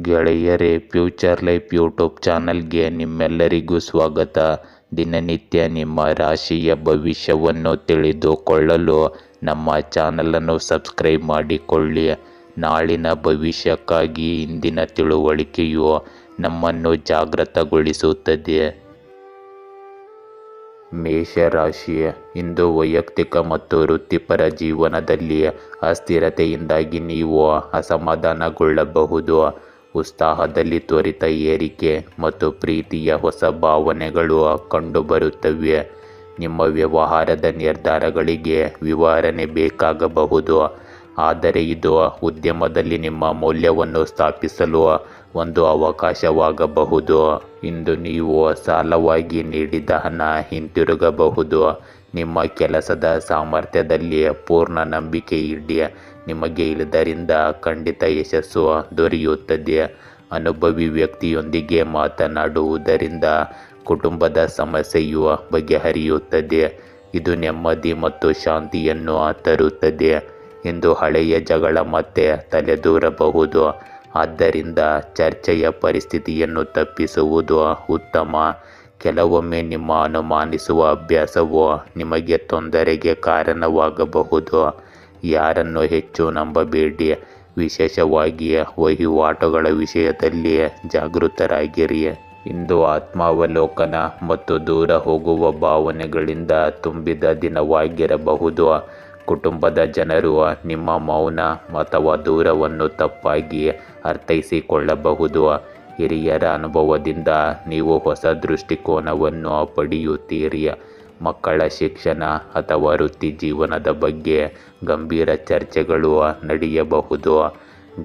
ಗೆಳೆಯರೇ, future life YouTube ಚಾನಲ್ಗೆ ನಿಮ್ಮೆಲ್ಲರಿಗೂ ಸ್ವಾಗತ. ದಿನನಿತ್ಯ ನಿಮ್ಮ ರಾಶಿಯ ಭವಿಷ್ಯವನ್ನು ತಿಳಿದುಕೊಳ್ಳಲು ನಮ್ಮ ಚಾನಲನ್ನು ಸಬ್ಸ್ಕ್ರೈಬ್ ಮಾಡಿಕೊಳ್ಳಿ. ನಾಳಿನ ಭವಿಷ್ಯಕ್ಕಾಗಿ ಇಂದಿನ ತಿಳುವಳಿಕೆಯು ನಮ್ಮನ್ನು ಜಾಗೃತಗೊಳಿಸುತ್ತದೆ. ಮೇಷರಾಶಿ, ಇಂದು ವೈಯಕ್ತಿಕ ಮತ್ತು ವೃತ್ತಿಪರ ಜೀವನದಲ್ಲಿ ಅಸ್ಥಿರತೆಯಿಂದಾಗಿ ನೀವು ಅಸಮಾಧಾನಗೊಳ್ಳಬಹುದು. ಉತ್ಸಾಹದಲ್ಲಿ ತ್ವರಿತ ಏರಿಕೆ ಮತ್ತು ಪ್ರೀತಿಯ ಹೊಸ ಭಾವನೆಗಳು ಕಂಡುಬರುತ್ತವೆ. ನಿಮ್ಮ ವ್ಯವಹಾರದ ನಿರ್ಧಾರಗಳಿಗೆ ವಿವರಣೆ ಬೇಕಾಗಬಹುದು, ಆದರೆ ಇದು ಉದ್ಯಮದಲ್ಲಿ ನಿಮ್ಮ ಮೌಲ್ಯವನ್ನು ಸ್ಥಾಪಿಸಲು ಒಂದು ಅವಕಾಶವಾಗಬಹುದು. ಇಂದು ನೀವು ಸಾಲವಾಗಿ ನೀಡಿದ ಹಣ ಹಿಂತಿರುಗಬಹುದು. ನಿಮ್ಮ ಕೆಲಸದ ಸಾಮರ್ಥ್ಯದಲ್ಲಿ ಪೂರ್ಣ ನಂಬಿಕೆ ಇಡಿ. ನಿಮಗೆ ಇದರಿಂದ ಖಂಡಿತ ಯಶಸ್ಸು ದೊರೆಯುತ್ತದೆ. ಅನುಭವಿ ವ್ಯಕ್ತಿಯೊಂದಿಗೆ ಮಾತನಾಡುವುದರಿಂದ ಕುಟುಂಬದ ಸಮಸ್ಯೆಯು ಬಗೆಹರಿಯುತ್ತದೆ. ಇದು ನೆಮ್ಮದಿ ಮತ್ತು ಶಾಂತಿಯನ್ನು ತರುತ್ತದೆ. ಇಂದು ಹಳೆಯ ಜಗಳ ಮತ್ತೆ ತಲೆದೂರಬಹುದು, ಆದ್ದರಿಂದ ಚರ್ಚೆಯ ಪರಿಸ್ಥಿತಿಯನ್ನು ತಪ್ಪಿಸುವುದು ಉತ್ತಮ. ಕೆಲವೊಮ್ಮೆ ನಿಮ್ಮ ಅನುಮಾನಿಸುವ ಅಭ್ಯಾಸವು ನಿಮಗೆ ತೊಂದರೆಗೆ ಕಾರಣವಾಗಬಹುದು. ಯಾರನ್ನು ಹೆಚ್ಚು ನಂಬಬೇಡಿ, ವಿಶೇಷವಾಗಿ ವಹಿವಾಟುಗಳ ವಿಷಯದಲ್ಲಿ ಜಾಗೃತರಾಗಿರಿ. ಇಂದು ಆತ್ಮಾವಲೋಕನ ಮತ್ತು ದೂರ ಹೋಗುವ ಭಾವನೆಗಳಿಂದ ತುಂಬಿದ ದಿನವಾಗಿರಬಹುದು. ಕುಟುಂಬದ ಜನರು ನಿಮ್ಮ ಮೌನ ಅಥವಾ ದೂರವನ್ನು ತಪ್ಪಾಗಿ ಅರ್ಥೈಸಿಕೊಳ್ಳಬಹುದು. ಹಿರಿಯರ ಅನುಭವದಿಂದ ನೀವು ಹೊಸ ದೃಷ್ಟಿಕೋನವನ್ನು ಪಡೆಯುತ್ತೀರಿ. ಮಕ್ಕಳ ಶಿಕ್ಷಣ ಅಥವಾ ವೃತ್ತಿ ಜೀವನದ ಬಗ್ಗೆ ಗಂಭೀರ ಚರ್ಚೆಗಳು ನಡೆಯಬಹುದು.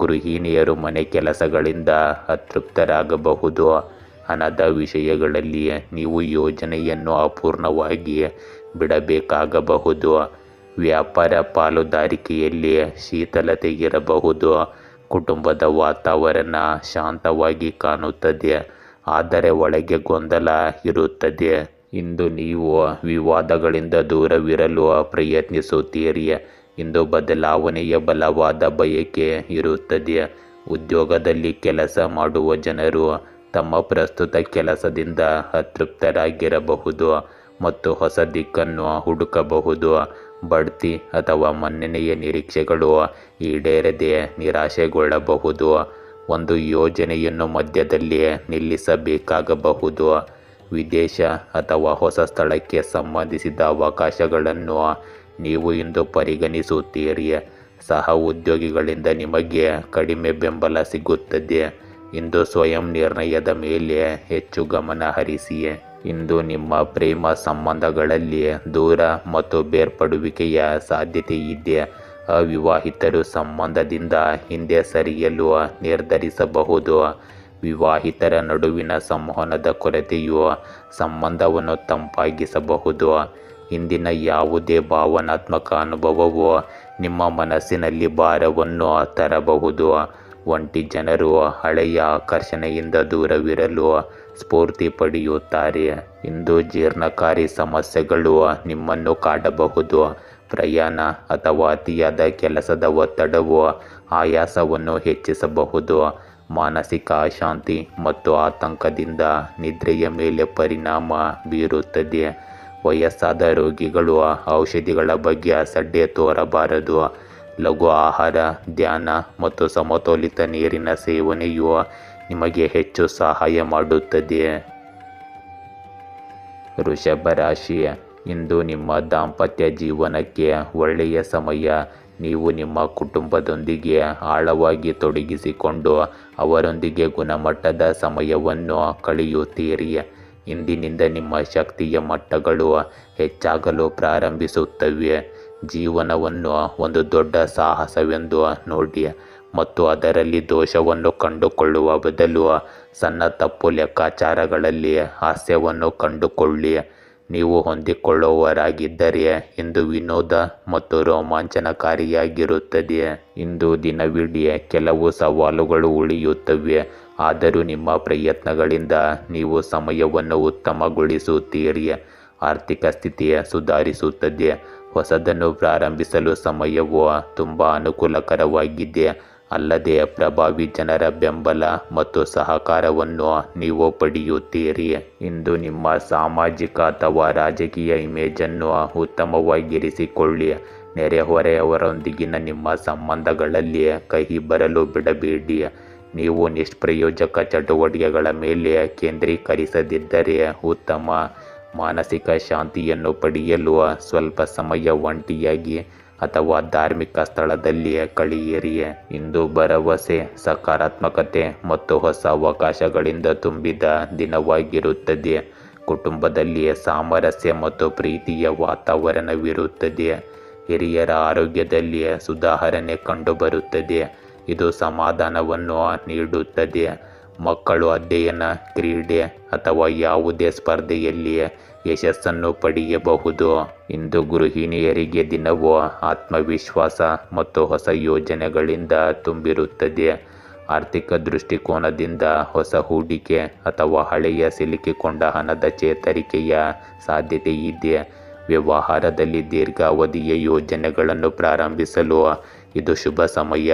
ಗೃಹಿಣಿಯರು ಮನೆ ಕೆಲಸಗಳಿಂದ ಅತೃಪ್ತರಾಗಬಹುದು. ಹಣದ ವಿಷಯಗಳಲ್ಲಿ ನೀವು ಯೋಜನೆಯನ್ನು ಅಪೂರ್ಣವಾಗಿ ಬಿಡಬೇಕಾಗಬಹುದು. ವ್ಯಾಪಾರ ಪಾಲುದಾರಿಕೆಯಲ್ಲಿ ಶಿಥಿಲತೆ ಇರಬಹುದು. ಕುಟುಂಬದ ವಾತಾವರಣ ಶಾಂತವಾಗಿ ಕಾಣುತ್ತದೆ, ಆದರೆ ಒಳಗೆ ಗೊಂದಲ ಇರುತ್ತದೆ. ಇಂದು ನೀವು ವಿವಾದಗಳಿಂದ ದೂರವಿರಲು ಪ್ರಯತ್ನಿಸುತ್ತೀರಿ. ಇಂದು ಬದಲಾವಣೆಯ ಬಲವಾದ ಬಯಕೆ ಇರುತ್ತದೆ. ಉದ್ಯೋಗದಲ್ಲಿ ಕೆಲಸ ಮಾಡುವ ಜನರು ತಮ್ಮ ಪ್ರಸ್ತುತ ಕೆಲಸದಿಂದ ಅತೃಪ್ತರಾಗಿರಬಹುದು ಮತ್ತು ಹೊಸ ದಿಕ್ಕನ್ನು ಹುಡುಕಬಹುದು. ಬಡ್ತಿ ಅಥವಾ ಮನ್ನಣೆಯ ನಿರೀಕ್ಷೆಗಳು ಈಡೇರದೆ ನಿರಾಶೆಗೊಳ್ಳಬಹುದು. ಒಂದು ಯೋಜನೆಯನ್ನು ಮಧ್ಯದಲ್ಲಿ ನಿಲ್ಲಿಸಬೇಕಾಗಬಹುದು. ವಿದೇಶ ಅಥವಾ ಹೊಸ ಸ್ಥಳಕ್ಕೆ ಸಂಬಂಧಿಸಿದ ಅವಕಾಶಗಳನ್ನು ನೀವು ಇಂದು ಪರಿಗಣಿಸುತ್ತೀರಿ. ಸಹ ಉದ್ಯೋಗಿಗಳಿಂದ ನಿಮಗೆ ಕಡಿಮೆ ಬೆಂಬಲ ಸಿಗುತ್ತದೆ. ಇಂದು ಸ್ವಯಂ ನಿರ್ಣಯದ ಮೇಲೆ ಹೆಚ್ಚು ಗಮನ ಹರಿಸಿ. ಇಂದು ನಿಮ್ಮ ಪ್ರೇಮ ಸಂಬಂಧಗಳಲ್ಲಿ ದೂರ ಮತ್ತು ಬೇರ್ಪಡುವಿಕೆಯ ಸಾಧ್ಯತೆ ಇದೆ. ಅವಿವಾಹಿತರು ಸಂಬಂಧದಿಂದ ಹಿಂದೆ ಸರಿಯಲು ನಿರ್ಧರಿಸಬಹುದು. ವಿವಾಹಿತರ ನಡುವಿನ ಸಂವಹನದ ಕೊರತೆಯು ಸಂಬಂಧವನ್ನು ತಂಪಾಗಿಸಬಹುದು. ಇಂದಿನ ಯಾವುದೇ ಭಾವನಾತ್ಮಕ ಅನುಭವವು ನಿಮ್ಮ ಮನಸ್ಸಿನಲ್ಲಿ ಭಾರವನ್ನು ತರಬಹುದು. ಒಂಟಿ ಜನರು ಹಳೆಯ ಆಕರ್ಷಣೆಯಿಂದ ದೂರವಿರಲು ಸ್ಫೂರ್ತಿ ಪಡೆಯುತ್ತಾರೆ. ಇಂದು ಜೀರ್ಣಕಾರಿ ಸಮಸ್ಯೆಗಳು ನಿಮ್ಮನ್ನು ಕಾಡಬಹುದು. ಪ್ರಯಾಣ ಅಥವಾ ಅತಿಯಾದ ಕೆಲಸದ ಒತ್ತಡವು ಆಯಾಸವನ್ನು ಹೆಚ್ಚಿಸಬಹುದು. ಮಾನಸಿಕ ಅಶಾಂತಿ ಮತ್ತು ಆತಂಕದಿಂದ ನಿದ್ರೆಯ ಮೇಲೆ ಪರಿಣಾಮ ಬೀರುತ್ತದೆ. ವಯಸ್ಸಾದ ರೋಗಿಗಳು ಔಷಧಿಗಳ ಬಗ್ಗೆ ಅಸಡ್ಡೆ ತೋರಬಾರದು. ಲಘು ಆಹಾರ, ಧ್ಯಾನ ಮತ್ತು ಸಮತೋಲಿತ ನೀರಿನ ಸೇವನೆಯು ನಿಮಗೆ ಹೆಚ್ಚು ಸಹಾಯ ಮಾಡುತ್ತದೆ. ವೃಷಭ ರಾಶಿ, ಇಂದು ನಿಮ್ಮ ದಾಂಪತ್ಯ ಜೀವನಕ್ಕೆ ಒಳ್ಳೆಯ ಸಮಯ. ನೀವು ನಿಮ್ಮ ಕುಟುಂಬದೊಂದಿಗೆ ಆಳವಾಗಿ ತೊಡಗಿಸಿಕೊಂಡು ಅವರೊಂದಿಗೆ ಗುಣಮಟ್ಟದ ಸಮಯವನ್ನು ಕಳೆಯುತ್ತೀರಿ. ಇಂದಿನಿಂದ ನಿಮ್ಮ ಶಕ್ತಿಯ ಮಟ್ಟಗಳು ಹೆಚ್ಚಾಗಲು ಪ್ರಾರಂಭಿಸುತ್ತವೆ. ಜೀವನವನ್ನು ಒಂದು ದೊಡ್ಡ ಸಾಹಸವೆಂದು ನೋಡಿ ಮತ್ತು ಅದರಲ್ಲಿ ದೋಷವನ್ನು ಕಂಡುಕೊಳ್ಳುವ ಬದಲು ಸಣ್ಣ ತಪ್ಪು ಲೆಕ್ಕಾಚಾರಗಳಲ್ಲಿ ಹಾಸ್ಯವನ್ನು ಕಂಡುಕೊಳ್ಳಿ. ನೀವು ಹೊಂದಿಕೊಳ್ಳುವವರಾಗಿದ್ದರೆ ಇಂದು ವಿನೋದ ಮತ್ತು ರೋಮಾಂಚನಕಾರಿಯಾಗಿರುತ್ತದೆ. ಇಂದು ದಿನವಿಡೀ ಕೆಲವು ಸವಾಲುಗಳು ಉಳಿಯುತ್ತವೆ, ಆದರೂ ನಿಮ್ಮ ಪ್ರಯತ್ನಗಳಿಂದ ನೀವು ಸಮಯವನ್ನು ಉತ್ತಮಗೊಳಿಸುತ್ತೀರಿ. ಆರ್ಥಿಕ ಸ್ಥಿತಿ ಸುಧಾರಿಸುತ್ತದೆ. ಹೊಸದನ್ನು ಪ್ರಾರಂಭಿಸಲು ಸಮಯವು ತುಂಬ ಅನುಕೂಲಕರವಾಗಿದೆ, ಅಲ್ಲದೆ ಪ್ರಭಾವಿ ಜನರ ಬೆಂಬಲ ಮತ್ತು ಸಹಕಾರವನ್ನು ನೀವು ಪಡೆಯುತ್ತೀರಿ. ಇಂದು ನಿಮ್ಮ ಸಾಮಾಜಿಕ ಅಥವಾ ರಾಜಕೀಯ ಇಮೇಜನ್ನು ಉತ್ತಮವಾಗಿರಿಸಿಕೊಳ್ಳಿ. ನೆರೆಹೊರೆಯವರೊಂದಿಗಿನ ನಿಮ್ಮ ಸಂಬಂಧಗಳಲ್ಲಿ ಕಹಿ ಬರಲು ಬಿಡಬೇಡಿ. ನೀವು ನಿಷ್ಪ್ರಯೋಜಕ ಚಟುವಟಿಕೆಗಳ ಮೇಲೆ ಕೇಂದ್ರೀಕರಿಸದಿದ್ದರೆ ಉತ್ತಮ ಮಾನಸಿಕ ಶಾಂತಿಯನ್ನು ಪಡೆಯಲು ಸ್ವಲ್ಪ ಸಮಯ ಒಂಟಿಯಾಗಿ ಅಥವಾ ಧಾರ್ಮಿಕ ಸ್ಥಳದಲ್ಲಿ ಕಳೆಯಿರಿ. ಇಂದು ಭರವಸೆ, ಸಕಾರಾತ್ಮಕತೆ ಮತ್ತು ಹೊಸ ಅವಕಾಶಗಳಿಂದ ತುಂಬಿದ ದಿನವಾಗಿರುತ್ತದೆ. ಕುಟುಂಬದಲ್ಲಿ ಸಾಮರಸ್ಯ ಮತ್ತು ಪ್ರೀತಿಯ ವಾತಾವರಣವಿರುತ್ತದೆ. ಹಿರಿಯರ ಆರೋಗ್ಯದಲ್ಲಿ ಸುಧಾರಣೆ ಕಂಡುಬರುತ್ತದೆ, ಇದು ಸಮಾಧಾನವನ್ನು ನೀಡುತ್ತದೆ. ಮಕ್ಕಳು ಅಧ್ಯಯನ, ಕ್ರೀಡೆ ಅಥವಾ ಯಾವುದೇ ಸ್ಪರ್ಧೆಯಲ್ಲಿ ಯಶಸ್ಸನ್ನು ಪಡೆಯಬಹುದು. ಇಂದು ಗೃಹಿಣಿಯರಿಗೆ ದಿನವು ಆತ್ಮವಿಶ್ವಾಸ ಮತ್ತು ಹೊಸ ಯೋಜನೆಗಳಿಂದ ತುಂಬಿರುತ್ತದೆ. ಆರ್ಥಿಕ ದೃಷ್ಟಿಕೋನದಿಂದ ಹೊಸ ಹೂಡಿಕೆ ಅಥವಾ ಹಳೆಯ ಸಿಲುಕಿಕೊಂಡ ಹಣದ ಚೇತರಿಕೆಯ ಸಾಧ್ಯತೆ ಇದೆ. ವ್ಯವಹಾರದಲ್ಲಿ ದೀರ್ಘಾವಧಿಯ ಯೋಜನೆಗಳನ್ನು ಪ್ರಾರಂಭಿಸಲು ಇದು ಶುಭ ಸಮಯ.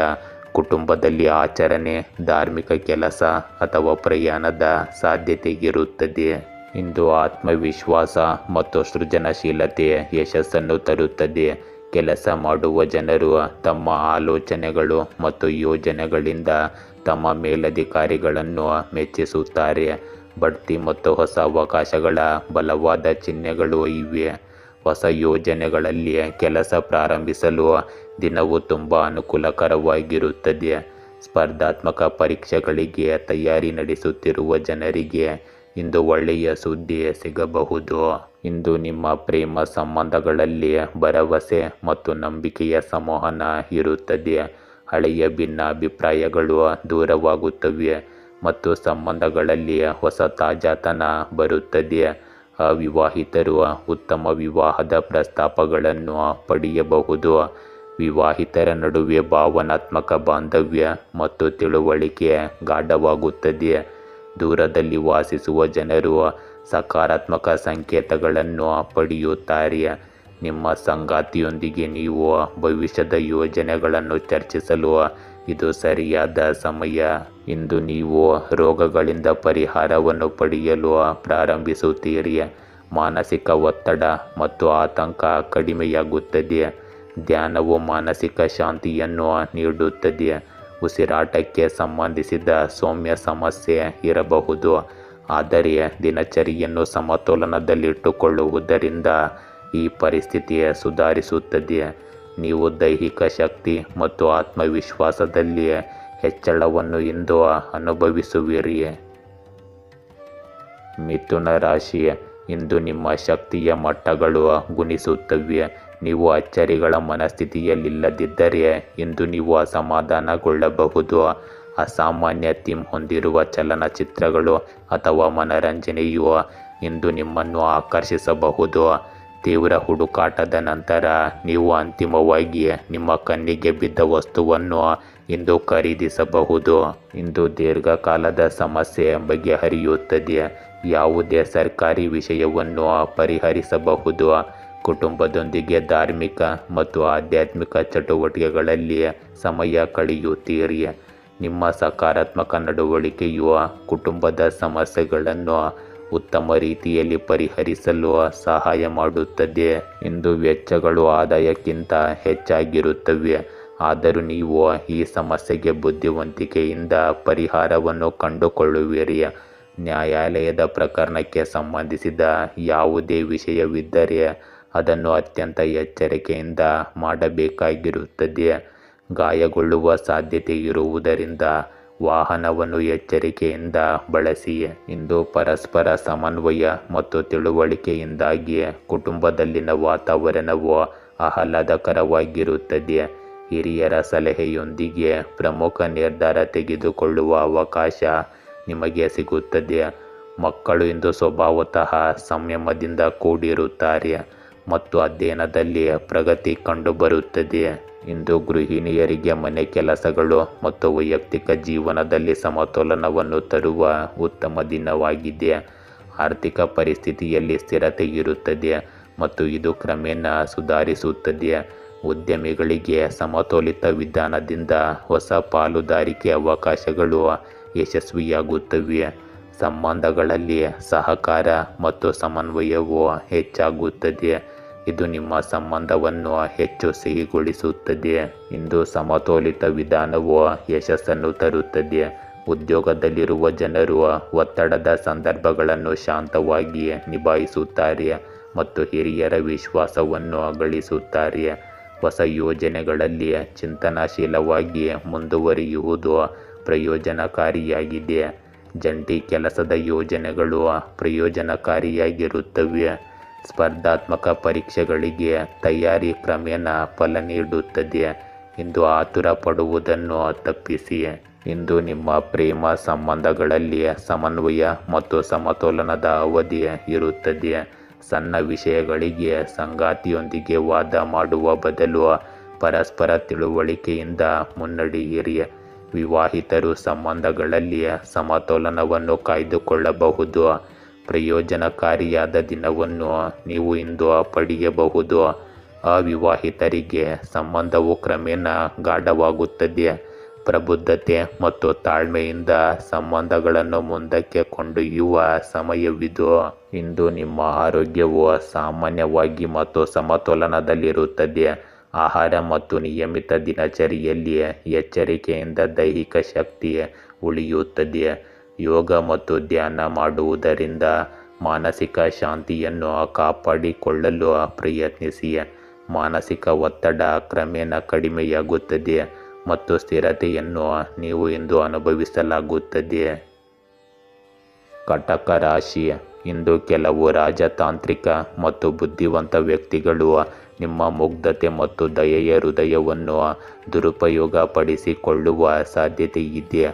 ಕುಟುಂಬದಲ್ಲಿ ಆಚರಣೆ, ಧಾರ್ಮಿಕ ಕೆಲಸ ಅಥವಾ ಪ್ರಯಾಣದ ಸಾಧ್ಯತೆ ಇರುತ್ತದೆ. ಇಂದು ಆತ್ಮವಿಶ್ವಾಸ ಮತ್ತು ಸೃಜನಶೀಲತೆ ಯಶಸ್ಸನ್ನು ತರುತ್ತದೆ. ಕೆಲಸ ಮಾಡುವ ಜನರು ತಮ್ಮ ಆಲೋಚನೆಗಳು ಮತ್ತು ಯೋಜನೆಗಳಿಂದ ತಮ್ಮ ಮೇಲಧಿಕಾರಿಗಳನ್ನು ಮೆಚ್ಚಿಸುತ್ತಾರೆ. ಬಡ್ತಿ ಮತ್ತು ಹೊಸ ಅವಕಾಶಗಳ ಬಲವಾದ ಚಿಹ್ನೆಗಳು ಇವೆ. ಹೊಸ ಯೋಜನೆಗಳಲ್ಲಿ ಕೆಲಸ ಪ್ರಾರಂಭಿಸಲು ದಿನವು ತುಂಬ ಅನುಕೂಲಕರವಾಗಿರುತ್ತದೆ. ಸ್ಪರ್ಧಾತ್ಮಕ ಪರೀಕ್ಷೆಗಳಿಗೆ ತಯಾರಿ ನಡೆಸುತ್ತಿರುವ ಜನರಿಗೆ ಇಂದು ಒಳ್ಳೆಯ ಸುದ್ದಿ ಸಿಗಬಹುದು. ಇಂದು ನಿಮ್ಮ ಪ್ರೇಮ ಸಂಬಂಧಗಳಲ್ಲಿ ಭರವಸೆ ಮತ್ತು ನಂಬಿಕೆಯ ಸಂವಹನ ಇರುತ್ತದೆ. ಹಳೆಯ ಭಿನ್ನಾಭಿಪ್ರಾಯಗಳು ದೂರವಾಗುತ್ತವೆ ಮತ್ತು ಸಂಬಂಧಗಳಲ್ಲಿ ಹೊಸ ತಾಜಾತನ ಬರುತ್ತದೆ. ಅವಿವಾಹಿತರು ಉತ್ತಮ ವಿವಾಹದ ಪ್ರಸ್ತಾಪಗಳನ್ನು ಪಡೆಯಬಹುದು. ವಿವಾಹಿತರ ನಡುವೆ ಭಾವನಾತ್ಮಕ ಬಾಂಧವ್ಯ ಮತ್ತು ತಿಳುವಳಿಕೆ ಗಾಢವಾಗುತ್ತದೆ. ದೂರದಲ್ಲಿ ವಾಸಿಸುವ ಜನರು ಸಕಾರಾತ್ಮಕ ಸಂಕೇತಗಳನ್ನು ಪಡೆಯುತ್ತಾರೆ. ನಿಮ್ಮ ಸಂಗಾತಿಯೊಂದಿಗೆ ನೀವು ಭವಿಷ್ಯದ ಯೋಜನೆಗಳನ್ನು ಚರ್ಚಿಸಲು ಇದು ಸರಿಯಾದ ಸಮಯ. ಇಂದು ನೀವು ರೋಗಗಳಿಂದ ಪರಿಹಾರವನ್ನು ಪಡೆಯಲು ಪ್ರಾರಂಭಿಸುತ್ತೀರಿ. ಮಾನಸಿಕ ಒತ್ತಡ ಮತ್ತು ಆತಂಕ ಕಡಿಮೆಯಾಗುತ್ತದೆ. ಧ್ಯಾನವು ಮಾನಸಿಕ ಶಾಂತಿಯನ್ನು ನೀಡುತ್ತದೆ. ಉಸಿರಾಟಕ್ಕೆ ಸಂಬಂಧಿಸಿದ ಸೌಮ್ಯ ಸಮಸ್ಯೆ ಇರಬಹುದು, ಆದರೆ ದಿನಚರಿಯನ್ನು ಸಮತೋಲನದಲ್ಲಿಟ್ಟುಕೊಳ್ಳುವುದರಿಂದ ಈ ಪರಿಸ್ಥಿತಿ ಸುಧಾರಿಸುತ್ತದೆ. ನೀವು ದೈಹಿಕ ಶಕ್ತಿ ಮತ್ತು ಆತ್ಮವಿಶ್ವಾಸದಲ್ಲಿ ಹೆಚ್ಚಳವನ್ನು ಇಂದು ಅನುಭವಿಸುವಿರಿ. ಮಿಥುನ ರಾಶಿ, ಇಂದು ನಿಮ್ಮ ಶಕ್ತಿಯ ಮಟ್ಟಗಳು ಗುಣಿಸುತ್ತವೆ. ನೀವು ಅಚ್ಚರಿಗಳ ಮನಸ್ಥಿತಿಯಲ್ಲಿಲ್ಲದಿದ್ದರೆ ಇಂದು ನೀವು ಅಸಮಾಧಾನಗೊಳ್ಳಬಹುದು. ಅಸಾಮಾನ್ಯ ಥೀಮ್ ಹೊಂದಿರುವ ಚಲನಚಿತ್ರಗಳು ಅಥವಾ ಮನರಂಜನೆಯು ಇಂದು ನಿಮ್ಮನ್ನು ಆಕರ್ಷಿಸಬಹುದು. ತೀವ್ರ ಹುಡುಕಾಟದ ನಂತರ ನೀವು ಅಂತಿಮವಾಗಿ ನಿಮ್ಮ ಕಣ್ಣಿಗೆ ಬಿದ್ದ ವಸ್ತುವನ್ನು ಇಂದು ಖರೀದಿಸಬಹುದು. ಇಂದು ದೀರ್ಘಕಾಲದ ಸಮಸ್ಯೆ ಬಗೆಹರಿಯುತ್ತದೆ. ಯಾವುದೇ ಸರ್ಕಾರಿ ವಿಷಯವನ್ನು ಪರಿಹರಿಸಬಹುದು. ಕುಟುಂಬದೊಂದಿಗೆ ಧಾರ್ಮಿಕ ಮತ್ತು ಆಧ್ಯಾತ್ಮಿಕ ಚಟುವಟಿಕೆಗಳಲ್ಲಿ ಸಮಯ ಕಳೆಯುತ್ತೀರಿ. ನಿಮ್ಮ ಸಕಾರಾತ್ಮಕ ನಡವಳಿಕೆಯು ಕುಟುಂಬದ ಸಮಸ್ಯೆಗಳನ್ನು ಉತ್ತಮ ರೀತಿಯಲ್ಲಿ ಪರಿಹರಿಸಲು ಸಹಾಯ ಮಾಡುತ್ತದೆ. ಇಂದು ವೆಚ್ಚಗಳು ಆದಾಯಕ್ಕಿಂತ ಹೆಚ್ಚಾಗಿರುತ್ತವೆ, ಆದರೂ ನೀವು ಈ ಸಮಸ್ಯೆಗೆ ಬುದ್ಧಿವಂತಿಕೆಯಿಂದ ಪರಿಹಾರವನ್ನು ಕಂಡುಕೊಳ್ಳುವಿರಿ. ನ್ಯಾಯಾಲಯದ ಪ್ರಕರಣಕ್ಕೆ ಸಂಬಂಧಿಸಿದ ಯಾವುದೇ ವಿಷಯವಿದ್ದರೆ ಅದನ್ನು ಅತ್ಯಂತ ಎಚ್ಚರಿಕೆಯಿಂದ ಮಾಡಬೇಕಾಗಿರುತ್ತದೆ. ಗಾಯಗೊಳ್ಳುವ ಸಾಧ್ಯತೆ ಇರುವುದರಿಂದ ವಾಹನವನ್ನು ಎಚ್ಚರಿಕೆಯಿಂದ ಬಳಸಿ. ಇಂದು ಪರಸ್ಪರ ಸಮನ್ವಯ ಮತ್ತು ತಿಳುವಳಿಕೆಯಿಂದಾಗಿ ಕುಟುಂಬದಲ್ಲಿನ ವಾತಾವರಣವು ಆಹ್ಲಾದಕರವಾಗಿರುತ್ತದೆ. ಹಿರಿಯರ ಸಲಹೆಯೊಂದಿಗೆ ಪ್ರಮುಖ ನಿರ್ಧಾರ ತೆಗೆದುಕೊಳ್ಳುವ ಅವಕಾಶ ನಿಮಗೆ ಸಿಗುತ್ತದೆ. ಮಕ್ಕಳು ಇಂದು ಸ್ವಭಾವತಃ ಸಂಯಮದಿಂದ ಕೂಡಿರುತ್ತಾರೆ ಮತ್ತು ಅಧ್ಯಯನದಲ್ಲಿ ಪ್ರಗತಿ ಕಂಡುಬರುತ್ತದೆ. ಇಂದು ಗೃಹಿಣಿಯರಿಗೆ ಮನೆ ಕೆಲಸಗಳು ಮತ್ತು ವೈಯಕ್ತಿಕ ಜೀವನದಲ್ಲಿ ಸಮತೋಲನವನ್ನು ತರುವ ಉತ್ತಮ ದಿನವಾಗಿದೆ. ಆರ್ಥಿಕ ಪರಿಸ್ಥಿತಿಯಲ್ಲಿ ಸ್ಥಿರತೆ ಇರುತ್ತದೆ ಮತ್ತು ಇದು ಕ್ರಮೇಣ ಸುಧಾರಿಸುತ್ತದೆ. ಉದ್ಯಮಿಗಳಿಗೆ ಸಮತೋಲಿತ ವಿಧಾನದಿಂದ ಹೊಸ ಪಾಲುದಾರಿಕೆ ಅವಕಾಶಗಳು ಯಶಸ್ವಿಯಾಗುತ್ತವೆ. ಸಂಬಂಧಗಳಲ್ಲಿ ಸಹಕಾರ ಮತ್ತು ಸಮನ್ವಯವು ಹೆಚ್ಚಾಗುತ್ತದೆ. ಇದು ನಿಮ್ಮ ಸಂಬಂಧವನ್ನು ಹೆಚ್ಚು ಸಿಹಿಗೊಳಿಸುತ್ತದೆ. ಇಂದು ಸಮತೋಲಿತ ವಿಧಾನವು ಯಶಸ್ಸನ್ನು ತರುತ್ತದೆ. ಉದ್ಯೋಗದಲ್ಲಿರುವ ಜನರು ಒತ್ತಡದ ಸಂದರ್ಭಗಳನ್ನು ಶಾಂತವಾಗಿ ನಿಭಾಯಿಸುತ್ತಾರೆ ಮತ್ತು ಹಿರಿಯರ ವಿಶ್ವಾಸವನ್ನು ಗಳಿಸುತ್ತಾರೆ. ಹೊಸ ಯೋಜನೆಗಳಲ್ಲಿ ಚಿಂತನಶೀಲವಾಗಿ ಮುಂದುವರಿಯುವುದು ಪ್ರಯೋಜನಕಾರಿಯಾಗಿದೆ. ಜಂಟಿ ಕೆಲಸದ ಯೋಜನೆಗಳು ಪ್ರಯೋಜನಕಾರಿಯಾಗಿರುತ್ತವೆ. ಸ್ಪರ್ಧಾತ್ಮಕ ಪರೀಕ್ಷೆಗಳಿಗೆ ತಯಾರಿ ಕ್ರಮೇಣ ಫಲ ನೀಡುತ್ತದೆ. ಇಂದು ಆತುರ ಪಡುವುದನ್ನು ತಪ್ಪಿಸಿ. ಇಂದು ನಿಮ್ಮ ಪ್ರೇಮ ಸಂಬಂಧಗಳಲ್ಲಿ ಸಮನ್ವಯ ಮತ್ತು ಸಮತೋಲನದ ಅವಧಿ ಇರುತ್ತದೆ. ಸಣ್ಣ ವಿಷಯಗಳಿಗೆ ಸಂಗಾತಿಯೊಂದಿಗೆ ವಾದ ಮಾಡುವ ಬದಲು ಪರಸ್ಪರ ತಿಳುವಳಿಕೆಯಿಂದ ಮುನ್ನಡೆಯಿರಿ. ವಿವಾಹಿತರು ಸಂಬಂಧಗಳಲ್ಲಿ ಸಮತೋಲನವನ್ನು ಕಾಯ್ದುಕೊಳ್ಳಬಹುದು. ಪ್ರಯೋಜನಕಾರಿಯಾದ ದಿನವನ್ನು ನೀವು ಇಂದು ಪಡೆಯಬಹುದು. ಅವಿವಾಹಿತರಿಗೆ ಸಂಬಂಧವು ಕ್ರಮೇಣ ಗಾಢವಾಗುತ್ತದೆ. ಪ್ರಬುದ್ಧತೆ ಮತ್ತು ತಾಳ್ಮೆಯಿಂದ ಸಂಬಂಧಗಳನ್ನು ಮುಂದಕ್ಕೆ ಕೊಂಡೊಯ್ಯುವ ಸಮಯವಿದು. ಇಂದು ನಿಮ್ಮ ಆರೋಗ್ಯವು ಸಾಮಾನ್ಯವಾಗಿ ಮತ್ತು ಸಮತೋಲನದಲ್ಲಿರುತ್ತದೆ. ಆಹಾರ ಮತ್ತು ನಿಯಮಿತ ದಿನಚರಿಯಲ್ಲಿ ಎಚ್ಚರಿಕೆಯಿಂದ ದೈಹಿಕ ಶಕ್ತಿ ಉಳಿಯುತ್ತದೆ. ಯೋಗ ಮತ್ತು ಧ್ಯಾನ ಮಾಡುವುದರಿಂದ ಮಾನಸಿಕ ಶಾಂತಿಯನ್ನು ಕಾಪಾಡಿಕೊಳ್ಳಲು ಪ್ರಯತ್ನಿಸಿ. ಮಾನಸಿಕ ಒತ್ತಡ ಕ್ರಮೇಣ ಕಡಿಮೆಯಾಗುತ್ತದೆ ಮತ್ತು ಸ್ಥಿರತೆಯನ್ನು ನೀವು ಇಂದು ಅನುಭವಿಸಲಾಗುತ್ತದೆ. ಕಟಕ ರಾಶಿ. ಇಂದು ಕೆಲವು ರಾಜತಾಂತ್ರಿಕ ಮತ್ತು ಬುದ್ಧಿವಂತ ವ್ಯಕ್ತಿಗಳು ನಿಮ್ಮ ಮುಗ್ಧತೆ ಮತ್ತು ದಯೆಯ ಹೃದಯವನ್ನು ದುರುಪಯೋಗಪಡಿಸಿಕೊಳ್ಳುವ ಸಾಧ್ಯತೆ ಇದೆ.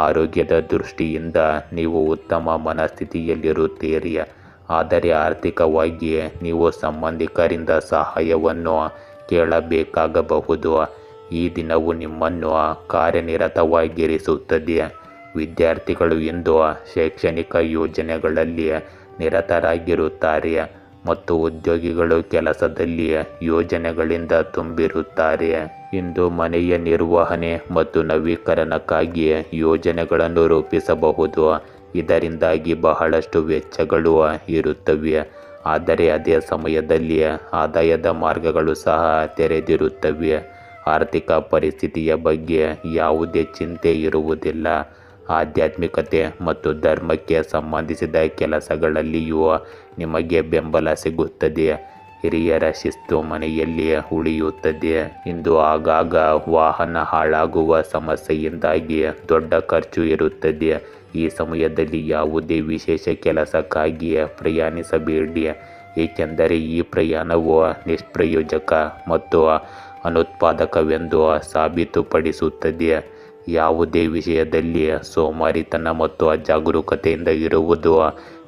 ಆರೋಗ್ಯದ ದೃಷ್ಟಿಯಿಂದ ನೀವು ಉತ್ತಮ ಮನಸ್ಥಿತಿಯಲ್ಲಿರುತ್ತೀರಿ, ಆದರೆ ಆರ್ಥಿಕವಾಗಿ ನೀವು ಸಂಬಂಧಿಕರಿಂದ ಸಹಾಯವನ್ನು ಕೇಳಬೇಕಾಗಬಹುದು. ಈ ದಿನವು ನಿಮ್ಮನ್ನು ಕಾರ್ಯನಿರತವಾಗಿರಿಸುತ್ತದೆ. ವಿದ್ಯಾರ್ಥಿಗಳು ಇಂದು ಶೈಕ್ಷಣಿಕ ಯೋಜನೆಗಳಲ್ಲಿ ನಿರತರಾಗಿರುತ್ತಾರೆ ಮತ್ತು ಉದ್ಯೋಗಿಗಳು ಕೆಲಸದಲ್ಲಿ ಯೋಜನೆಗಳಿಂದ ತುಂಬಿರುತ್ತಾರೆ. ಇಂದು ಮನೆಯ ನಿರ್ವಹಣೆ ಮತ್ತು ನವೀಕರಣಕ್ಕಾಗಿ ಯೋಜನೆಗಳನ್ನು ರೂಪಿಸಬಹುದು. ಇದರಿಂದಾಗಿ ಬಹಳಷ್ಟು ವೆಚ್ಚಗಳು ಇರುತ್ತವೆ, ಆದರೆ ಅದೇ ಸಮಯದಲ್ಲಿ ಆದಾಯದ ಮಾರ್ಗಗಳು ಸಹ ತೆರೆದಿರುತ್ತವೆ. ಆರ್ಥಿಕ ಪರಿಸ್ಥಿತಿಯ ಬಗ್ಗೆ ಯಾವುದೇ ಚಿಂತೆ ಇರುವುದಿಲ್ಲ. ಆಧ್ಯಾತ್ಮಿಕತೆ ಮತ್ತು ಧರ್ಮಕ್ಕೆ ಸಂಬಂಧಿಸಿದ ಕೆಲಸಗಳಲ್ಲಿಯೂ ನಿಮಗೆ ಬೆಂಬಲ ಸಿಗುತ್ತದೆ. ಹಿರಿಯರ ಶಿಸ್ತು ಮನೆಯಲ್ಲಿ ಉಳಿಯುತ್ತದೆ. ಇಂದು ಆಗಾಗ ವಾಹನ ಹಾಳಾಗುವ ಸಮಸ್ಯೆಯಿಂದಾಗಿ ದೊಡ್ಡ ಖರ್ಚು ಇರುತ್ತದೆ. ಈ ಸಮಯದಲ್ಲಿ ಯಾವುದೇ ವಿಶೇಷ ಕೆಲಸಕ್ಕಾಗಿ ಪ್ರಯಾಣಿಸಬೇಡಿ, ಏಕೆಂದರೆ ಈ ಪ್ರಯಾಣವು ನಿಷ್ಪ್ರಯೋಜಕ ಮತ್ತು ಅನುತ್ಪಾದಕವೆಂದು ಸಾಬೀತುಪಡಿಸುತ್ತದೆ. ಯಾವುದೇ ವಿಷಯದಲ್ಲಿ ಸೋಮಾರಿತನ ಮತ್ತು ಅಜಾಗರೂಕತೆಯಿಂದ ಇರುವುದು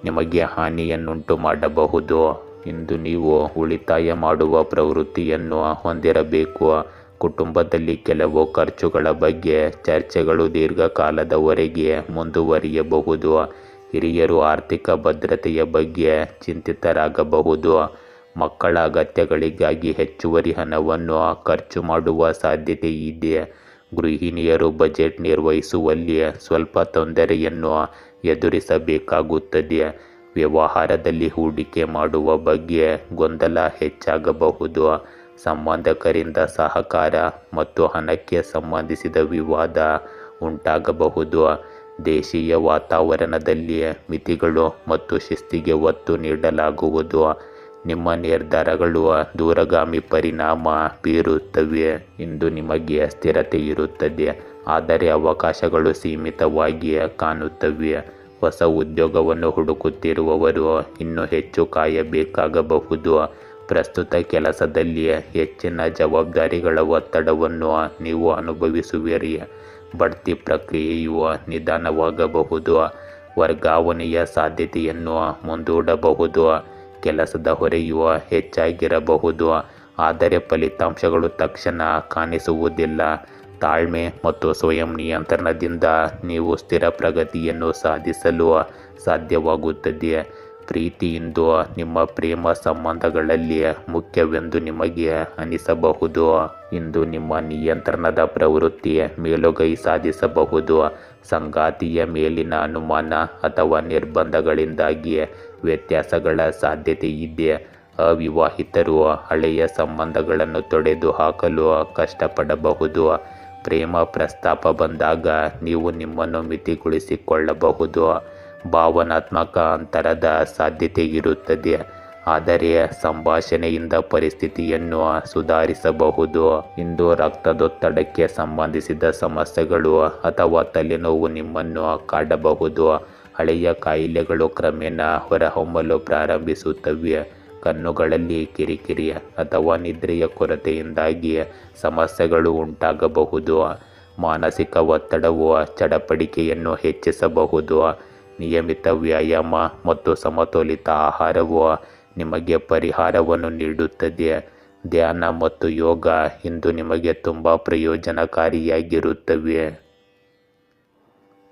ನಿಮಗೆ ಹಾನಿಯನ್ನುಂಟು ಮಾಡಬಹುದು. ಇಂದು ನೀವು ಉಳಿತಾಯ ಮಾಡುವ ಪ್ರವೃತ್ತಿಯನ್ನು ಹೊಂದಿರಬೇಕು. ಕುಟುಂಬದಲ್ಲಿ ಕೆಲವು ಖರ್ಚುಗಳ ಬಗ್ಗೆ ಚರ್ಚೆಗಳು ದೀರ್ಘಕಾಲದವರೆಗೆ ಮುಂದುವರಿಯಬಹುದು. ಹಿರಿಯರು ಆರ್ಥಿಕ ಭದ್ರತೆಯ ಬಗ್ಗೆ ಚಿಂತಿತರಾಗಬಹುದು. ಮಕ್ಕಳ ಅಗತ್ಯಗಳಿಗಾಗಿ ಹೆಚ್ಚುವರಿ ಹಣವನ್ನು ಖರ್ಚು ಮಾಡುವ ಸಾಧ್ಯತೆ ಇದೆ. ಗೃಹಿಣಿಯರು ಬಜೆಟ್ ನಿರ್ವಹಿಸುವಲ್ಲಿ ಸ್ವಲ್ಪ ತೊಂದರೆಯನ್ನು ಎದುರಿಸಬೇಕಾಗುತ್ತದೆ. ವ್ಯವಹಾರದಲ್ಲಿ ಹೂಡಿಕೆ ಮಾಡುವ ಬಗ್ಗೆ ಗೊಂದಲ ಹೆಚ್ಚಾಗಬಹುದು. ಸಂಬಂಧಿಕರಿಂದ ಸಹಕಾರ ಮತ್ತು ಹಣಕ್ಕೆ ಸಂಬಂಧಿಸಿದ ವಿವಾದ ಉಂಟಾಗಬಹುದು. ದೇಶೀಯ ವಾತಾವರಣದಲ್ಲಿ ಮಿತಿಗಳು ಮತ್ತು ಶಿಸ್ತಿಗೆ ಒತ್ತು ನೀಡಲಾಗುವುದು. ನಿಮ್ಮ ನಿರ್ಧಾರಗಳು ದೂರಗಾಮಿ ಪರಿಣಾಮ ಬೀರುತ್ತವೆ. ಇಂದು ನಿಮಗೆ ಸ್ಥಿರತೆ ಇರುತ್ತದೆ, ಆದರೆ ಅವಕಾಶಗಳು ಸೀಮಿತವಾಗಿ ಕಾಣುತ್ತವೆ. ಹೊಸ ಉದ್ಯೋಗವನ್ನು ಹುಡುಕುತ್ತಿರುವವರು ಇನ್ನೂ ಹೆಚ್ಚು ಕಾಯಬೇಕಾಗಬಹುದು. ಪ್ರಸ್ತುತ ಕೆಲಸದಲ್ಲಿ ಹೆಚ್ಚಿನ ಜವಾಬ್ದಾರಿಗಳ ಒತ್ತಡವನ್ನು ನೀವು ಅನುಭವಿಸುವಿರಿ. ಬಡ್ತಿ ಪ್ರಕ್ರಿಯೆಯು ನಿಧಾನವಾಗಬಹುದು. ವರ್ಗಾವಣೆಯ ಸಾಧ್ಯತೆಯನ್ನು ಮುಂದೂಡಬಹುದು. ಕೆಲಸದ ಹೊರೆಯು ಹೆಚ್ಚಾಗಿರಬಹುದು, ಆದರೆ ಫಲಿತಾಂಶಗಳು ತಕ್ಷಣ ಕಾಣಿಸುವುದಿಲ್ಲ. ತಾಳ್ಮೆ ಮತ್ತು ಸ್ವಯಂ ನಿಯಂತ್ರಣದಿಂದ ನೀವು ಸ್ಥಿರ ಪ್ರಗತಿಯನ್ನು ಸಾಧಿಸಲು ಸಾಧ್ಯವಾಗುತ್ತದೆ. ಪ್ರೀತಿ ಇಂದು ನಿಮ್ಮ ಪ್ರೇಮ ಸಂಬಂಧಗಳಲ್ಲಿ ಮುಖ್ಯವೆಂದು ನಿಮಗೆ ಅನಿಸಬಹುದು. ಇಂದು ನಿಮ್ಮ ನಿಯಂತ್ರಣದ ಪ್ರವೃತ್ತಿ ಮೇಲುಗೈ ಸಾಧಿಸಬಹುದು. ಸಂಗಾತಿಯ ಮೇಲಿನ ಅನುಮಾನ ಅಥವಾ ನಿರ್ಬಂಧಗಳಿಂದಾಗಿ ವ್ಯತ್ಯಾಸಗಳ ಸಾಧ್ಯತೆ ಇದೆ. ಅವಿವಾಹಿತರು ಹಳೆಯ ಸಂಬಂಧಗಳನ್ನು ತೊಡೆದು ಹಾಕಲು ಕಷ್ಟಪಡಬಹುದು. ಪ್ರೇಮ ಪ್ರಸ್ತಾಪ ಬಂದಾಗ ನೀವು ನಿಮ್ಮನ್ನು ಮಿತಿಗೊಳಿಸಿಕೊಳ್ಳಬಹುದು. ಭಾವನಾತ್ಮಕ ಅಂತರದ ಸಾಧ್ಯತೆ ಇರುತ್ತದೆ, ಆದರೆ ಸಂಭಾಷಣೆಯಿಂದ ಪರಿಸ್ಥಿತಿಯನ್ನು ಸುಧಾರಿಸಬಹುದು. ಇಂದು ರಕ್ತದೊತ್ತಡಕ್ಕೆ ಸಂಬಂಧಿಸಿದ ಸಮಸ್ಯೆಗಳು ಅಥವಾ ತಲೆನೋವು ನಿಮ್ಮನ್ನು ಕಾಡಬಹುದು. ಹಳೆಯ ಕಾಯಿಲೆಗಳು ಕ್ರಮೇಣ ಹೊರಹೊಮ್ಮಲು ಪ್ರಾರಂಭಿಸುತ್ತವೆ. ಕಣ್ಣುಗಳಲ್ಲಿ ಕಿರಿಕಿರಿ ಅಥವಾ ನಿದ್ರೆಯ ಕೊರತೆಯಿಂದಾಗಿ ಸಮಸ್ಯೆಗಳು ಉಂಟಾಗಬಹುದು. ಮಾನಸಿಕ ಒತ್ತಡವು ಚಡಪಡಿಕೆಯನ್ನು ಹೆಚ್ಚಿಸಬಹುದು. ನಿಯಮಿತ ವ್ಯಾಯಾಮ ಮತ್ತು ಸಮತೋಲಿತ ಆಹಾರವು ನಿಮಗೆ ಪರಿಹಾರವನ್ನು ನೀಡುತ್ತದೆ. ಧ್ಯಾನ ಮತ್ತು ಯೋಗ ಇಂದು ನಿಮಗೆ ತುಂಬ ಪ್ರಯೋಜನಕಾರಿಯಾಗಿರುತ್ತವೆ.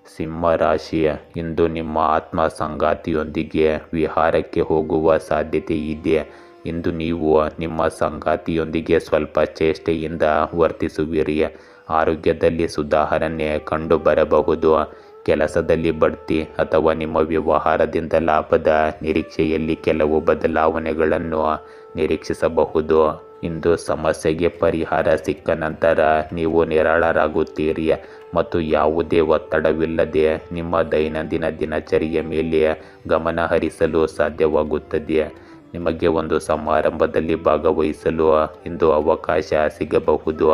ಸಿಂಹ ರಾಶಿ, ಇಂದು ನಿಮ್ಮ ಆತ್ಮ ಸಂಗಾತಿಯೊಂದಿಗೆ ವಿಹಾರಕ್ಕೆ ಹೋಗುವ ಸಾಧ್ಯತೆ ಇದೆ. ಇಂದು ನೀವು ನಿಮ್ಮ ಸಂಗಾತಿಯೊಂದಿಗೆ ಸ್ವಲ್ಪ ಚೇಷ್ಟೆಯಿಂದ ವರ್ತಿಸುವಿರಿ. ಆರೋಗ್ಯದಲ್ಲಿ ಸುಧಾರಣೆ ಕಂಡುಬರಬಹುದು. ಕೆಲಸದಲ್ಲಿ ಬಡ್ತಿ ಅಥವಾ ನಿಮ್ಮ ವ್ಯವಹಾರದಿಂದ ಲಾಭದ ನಿರೀಕ್ಷೆಯಲ್ಲಿ ಕೆಲವು ಬದಲಾವಣೆಗಳನ್ನು ನಿರೀಕ್ಷಿಸಬಹುದು. ಇಂದು ಸಮಸ್ಯೆಗೆ ಪರಿಹಾರ ಸಿಕ್ಕ ನಂತರ ನೀವು ನಿರಾಳರಾಗುತ್ತೀರಿ ಮತ್ತು ಯಾವುದೇ ಒತ್ತಡವಿಲ್ಲದೆ ನಿಮ್ಮ ದೈನಂದಿನ ದಿನಚರಿಯ ಮೇಲೆ ಗಮನ ಹರಿಸಲು ಸಾಧ್ಯವಾಗುತ್ತದೆ. ನಿಮಗೆ ಒಂದು ಸಮಾರಂಭದಲ್ಲಿ ಭಾಗವಹಿಸಲು ಇಂದು ಅವಕಾಶ ಸಿಗಬಹುದು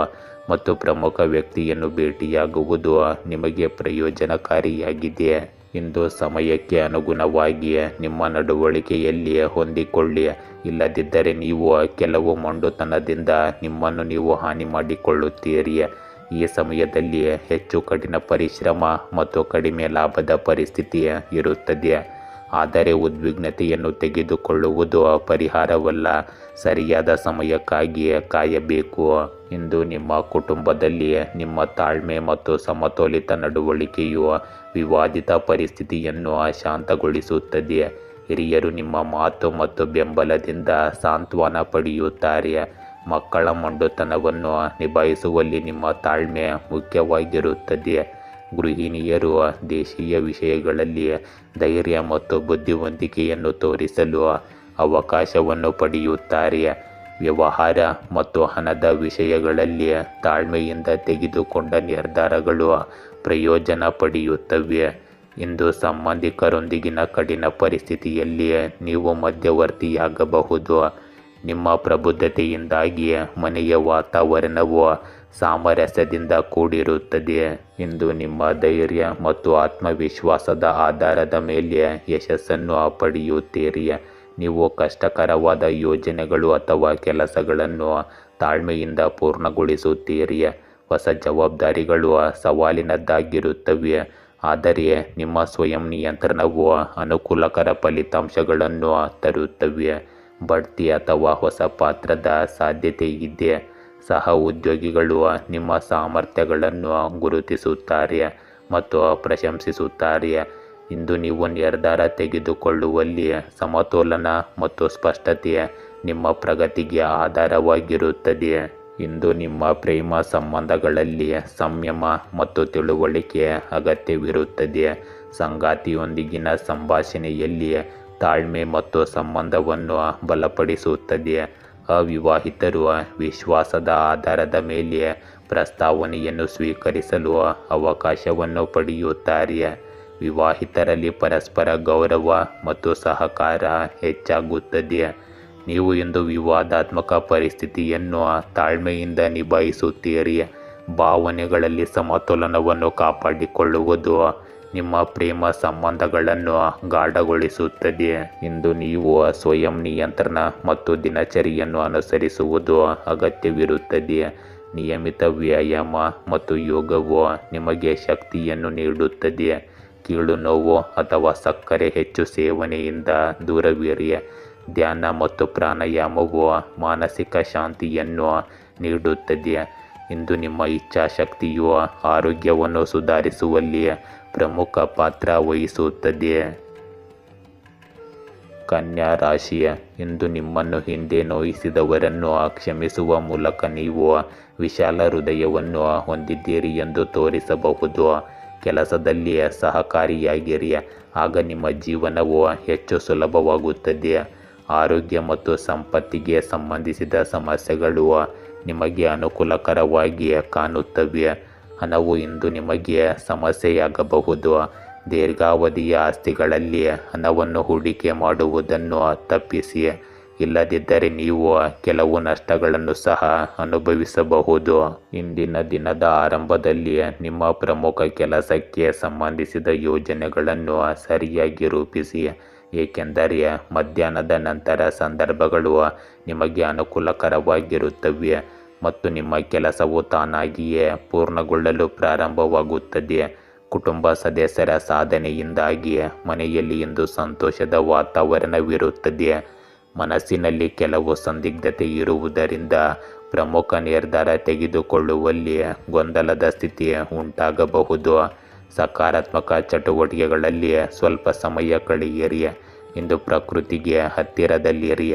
ಮತ್ತು ಪ್ರಮುಖ ವ್ಯಕ್ತಿಯನ್ನು ಭೇಟಿಯಾಗುವುದು ನಿಮಗೆ ಪ್ರಯೋಜನಕಾರಿಯಾಗಿದೆ. ಇಂದು ಸಮಯಕ್ಕೆ ಅನುಗುಣವಾಗಿ ನಿಮ್ಮ ನಡವಳಿಕೆಯಲ್ಲಿ ಹೊಂದಿಕೊಳ್ಳಿ. ಇಲ್ಲದಿದ್ದರೆ ನೀವು ಕೆಲವು ಮೊಂಡುತನದಿಂದ ನಿಮ್ಮನ್ನು ನೀವು ಹಾನಿ ಮಾಡಿಕೊಳ್ಳುತ್ತೀರಿ. ಈ ಸಮಯದಲ್ಲಿ ಹೆಚ್ಚು ಕಠಿಣ ಪರಿಶ್ರಮ ಮತ್ತು ಕಡಿಮೆ ಲಾಭದ ಪರಿಸ್ಥಿತಿ ಇರುತ್ತದೆ. ಆದರೆ ಉದ್ವಿಗ್ನತೆಯನ್ನು ತೆಗೆದುಕೊಳ್ಳುವುದು ಪರಿಹಾರವಲ್ಲ. ಸರಿಯಾದ ಸಮಯಕ್ಕಾಗಿ ಕಾಯಬೇಕು. ಇಂದು ನಿಮ್ಮ ಕುಟುಂಬದಲ್ಲಿ ನಿಮ್ಮ ತಾಳ್ಮೆ ಮತ್ತು ಸಮತೋಲಿತ ನಡವಳಿಕೆಯು ವಿವಾದಿತ ಪರಿಸ್ಥಿತಿಯನ್ನು ಶಾಂತಗೊಳಿಸುತ್ತದೆ. ಹಿರಿಯರು ನಿಮ್ಮ ಮಾತು ಮತ್ತು ಬೆಂಬಲದಿಂದ ಸಾಂತ್ವನ ಪಡೆಯುತ್ತಾರೆ. ಮಕ್ಕಳ ಮೊಂಡುತನವನ್ನು ನಿಭಾಯಿಸುವಲ್ಲಿ ನಿಮ್ಮ ತಾಳ್ಮೆ ಮುಖ್ಯವಾಗಿರುತ್ತದೆ. ಗೃಹಿಣಿಯರು ದೇಶೀಯ ವಿಷಯಗಳಲ್ಲಿ ಧೈರ್ಯ ಮತ್ತು ಬುದ್ಧಿವಂತಿಕೆಯನ್ನು ತೋರಿಸಲು ಅವಕಾಶವನ್ನು ಪಡೆಯುತ್ತಾರೆ. ವ್ಯವಹಾರ ಮತ್ತು ಹಣದ ವಿಷಯಗಳಲ್ಲಿ ತಾಳ್ಮೆಯಿಂದ ತೆಗೆದುಕೊಂಡ ನಿರ್ಧಾರಗಳು ಪ್ರಯೋಜನ ಪಡೆಯುತ್ತವೆ. ಇಂದು ಸಂಬಂಧಿಕರೊಂದಿಗಿನ ಕಠಿಣ ಪರಿಸ್ಥಿತಿಯಲ್ಲಿ ನೀವು ಮಧ್ಯವರ್ತಿಯಾಗಬಹುದು. ನಿಮ್ಮ ಪ್ರಬುದ್ಧತೆಯಿಂದಾಗಿ ಮನೆಯ ವಾತಾವರಣವು ಸಾಮರಸ್ಯದಿಂದ ಕೂಡಿರುತ್ತದೆ. ಇಂದು ನಿಮ್ಮ ಧೈರ್ಯ ಮತ್ತು ಆತ್ಮವಿಶ್ವಾಸದ ಆಧಾರದ ಮೇಲೆ ಯಶಸ್ಸನ್ನು ಪಡೆಯುತ್ತೀರಿ. ನೀವು ಕಷ್ಟಕರವಾದ ಯೋಜನೆಗಳು ಅಥವಾ ಕೆಲಸಗಳನ್ನು ತಾಳ್ಮೆಯಿಂದ ಪೂರ್ಣಗೊಳಿಸುತ್ತೀರಿ. ಹೊಸ ಜವಾಬ್ದಾರಿಗಳು ಸವಾಲಿನದ್ದಾಗಿರುತ್ತವೆ, ಆದರೆ ನಿಮ್ಮ ಸ್ವಯಂ ನಿಯಂತ್ರಣವು ಅನುಕೂಲಕರ ಫಲಿತಾಂಶಗಳನ್ನು ತರುತ್ತವೆ. ಬಡ್ತಿ ಅಥವಾ ಹೊಸ ಪಾತ್ರದ ಸಾಧ್ಯತೆ ಇದೆ. ಸಹ ಉದ್ಯೋಗಿಗಳು ನಿಮ್ಮ ಸಾಮರ್ಥ್ಯಗಳನ್ನು ಗುರುತಿಸುತ್ತಾರೆ ಮತ್ತು ಪ್ರಶಂಸಿಸುತ್ತಾರೆ. ಇಂದು ನೀವು ನಿರ್ಧಾರ ತೆಗೆದುಕೊಳ್ಳುವಲ್ಲಿ ಸಮತೋಲನ ಮತ್ತು ಸ್ಪಷ್ಟತೆ ನಿಮ್ಮ ಪ್ರಗತಿಗೆ ಆಧಾರವಾಗಿರುತ್ತದೆ. ಇಂದು ನಿಮ್ಮ ಪ್ರೇಮ ಸಂಬಂಧಗಳಲ್ಲಿ ಸಂಯಮ ಮತ್ತು ತಿಳುವಳಿಕೆ ಅಗತ್ಯವಿರುತ್ತದೆ. ಸಂಗಾತಿಯೊಂದಿಗಿನ ಸಂಭಾಷಣೆಯಲ್ಲಿ ತಾಳ್ಮೆ ಮತ್ತು ಸಂಬಂಧವನ್ನು ಬಲಪಡಿಸುತ್ತದೆ. ಅವಿವಾಹಿತರು ವಿಶ್ವಾಸದ ಆಧಾರದ ಮೇಲೆ ಪ್ರಸ್ತಾವನೆಯನ್ನು ಸ್ವೀಕರಿಸಲು ಅವಕಾಶವನ್ನು ಪಡೆಯುತ್ತಾರೆ. ವಿವಾಹಿತರಲ್ಲಿ ಪರಸ್ಪರ ಗೌರವ ಮತ್ತು ಸಹಕಾರ ಹೆಚ್ಚಾಗುತ್ತದೆ. ನೀವು ಇಂದು ವಿವಾದಾತ್ಮಕ ಪರಿಸ್ಥಿತಿಯನ್ನು ತಾಳ್ಮೆಯಿಂದ ನಿಭಾಯಿಸುತ್ತೀರಿ. ಭಾವನೆಗಳಲ್ಲಿ ಸಮತೋಲನವನ್ನು ಕಾಪಾಡಿಕೊಳ್ಳುವುದು ನಿಮ್ಮ ಪ್ರೇಮ ಸಂಬಂಧಗಳನ್ನು ಗಾಢಗೊಳಿಸುತ್ತದೆ. ಇಂದು ನೀವು ಸ್ವಯಂ ನಿಯಂತ್ರಣ ಮತ್ತು ದಿನಚರಿಯನ್ನು ಅನುಸರಿಸುವುದು ಅಗತ್ಯವಿರುತ್ತದೆ. ನಿಯಮಿತ ವ್ಯಾಯಾಮ ಮತ್ತು ಯೋಗವು ನಿಮಗೆ ಶಕ್ತಿಯನ್ನು ನೀಡುತ್ತದೆ. ಕೀಳು ನೋವು ಅಥವಾ ಸಕ್ಕರೆ ಹೆಚ್ಚು ಸೇವನೆಯಿಂದ ದೂರವಿರಿ. ಧ್ಯಾನ ಮತ್ತು ಪ್ರಾಣಾಯಾಮವು ಮಾನಸಿಕ ಶಾಂತಿಯನ್ನು ನೀಡುತ್ತದೆ. ಇಂದು ನಿಮ್ಮ ಇಚ್ಛಾಶಕ್ತಿಯು ಆರೋಗ್ಯವನ್ನು ಸುಧಾರಿಸುವಲ್ಲಿ ಪ್ರಮುಖ ಪಾತ್ರ ವಹಿಸುತ್ತದೆ. ಕನ್ಯಾ ರಾಶಿಯ ಇಂದು ನಿಮ್ಮನ್ನು ಹಿಂದೆ ನೋಯಿಸಿದವರನ್ನು ಕ್ಷಮಿಸುವ ಮೂಲಕ ನೀವು ವಿಶಾಲ ಹೃದಯವನ್ನು ಹೊಂದಿದ್ದೀರಿ ಎಂದು ತೋರಿಸಬಹುದು. ಕೆಲಸದಲ್ಲಿ ಸಹಕಾರಿಯಾಗಿರಿ, ಆಗ ನಿಮ್ಮ ಜೀವನವು ಹೆಚ್ಚು ಸುಲಭವಾಗುತ್ತದೆ. ಆರೋಗ್ಯ ಮತ್ತು ಸಂಪತ್ತಿಗೆ ಸಂಬಂಧಿಸಿದ ಸಮಸ್ಯೆಗಳು ನಿಮಗೆ ಅನುಕೂಲಕರವಾಗಿ ಕಾಣುತ್ತವೆ. ಹಣವು ಇಂದು ನಿಮಗೆ ಸಮಸ್ಯೆಯಾಗಬಹುದು. ದೀರ್ಘಾವಧಿಯ ಆಸ್ತಿಗಳಲ್ಲಿ ಹಣವನ್ನು ಹೂಡಿಕೆ ಮಾಡುವುದನ್ನು ತಪ್ಪಿಸಿ, ಇಲ್ಲದಿದ್ದರೆ ನೀವು ಕೆಲವು ನಷ್ಟಗಳನ್ನು ಸಹ ಅನುಭವಿಸಬಹುದು. ಇಂದಿನ ದಿನದ ಆರಂಭದಲ್ಲಿ ನಿಮ್ಮ ಪ್ರಮುಖ ಕೆಲಸಕ್ಕೆ ಸಂಬಂಧಿಸಿದ ಯೋಜನೆಗಳನ್ನು ಸರಿಯಾಗಿ ರೂಪಿಸಿ, ಏಕೆಂದರೆ ಮಧ್ಯಾಹ್ನದ ನಂತರ ಸಂದರ್ಭಗಳು ನಿಮಗೆ ಅನುಕೂಲಕರವಾಗಿರುತ್ತವೆ ಮತ್ತು ನಿಮ್ಮ ಕೆಲಸವು ತಾನಾಗಿಯೇ ಪೂರ್ಣಗೊಳ್ಳಲು ಪ್ರಾರಂಭವಾಗುತ್ತದೆ. ಕುಟುಂಬ ಸದಸ್ಯರ ಸಾಧನೆಯಿಂದಾಗಿ ಮನೆಯಲ್ಲಿ ಇಂದು ಸಂತೋಷದ ವಾತಾವರಣವಿರುತ್ತದೆ. ಮನಸ್ಸಿನಲ್ಲಿ ಕೆಲವು ಸಂದಿಗ್ಧತೆ ಇರುವುದರಿಂದ ಪ್ರಮುಖ ನಿರ್ಧಾರ ತೆಗೆದುಕೊಳ್ಳುವಲ್ಲಿ ಗೊಂದಲದ ಸ್ಥಿತಿ ಉಂಟಾಗಬಹುದು. ಸಕಾರಾತ್ಮಕ ಚಟುವಟಿಕೆಗಳಲ್ಲಿ ಸ್ವಲ್ಪ ಸಮಯ ಕಳೆಯಿರಿ. ಇಂದು ಪ್ರಕೃತಿಗೆ ಹತ್ತಿರದಲ್ಲಿರಿ.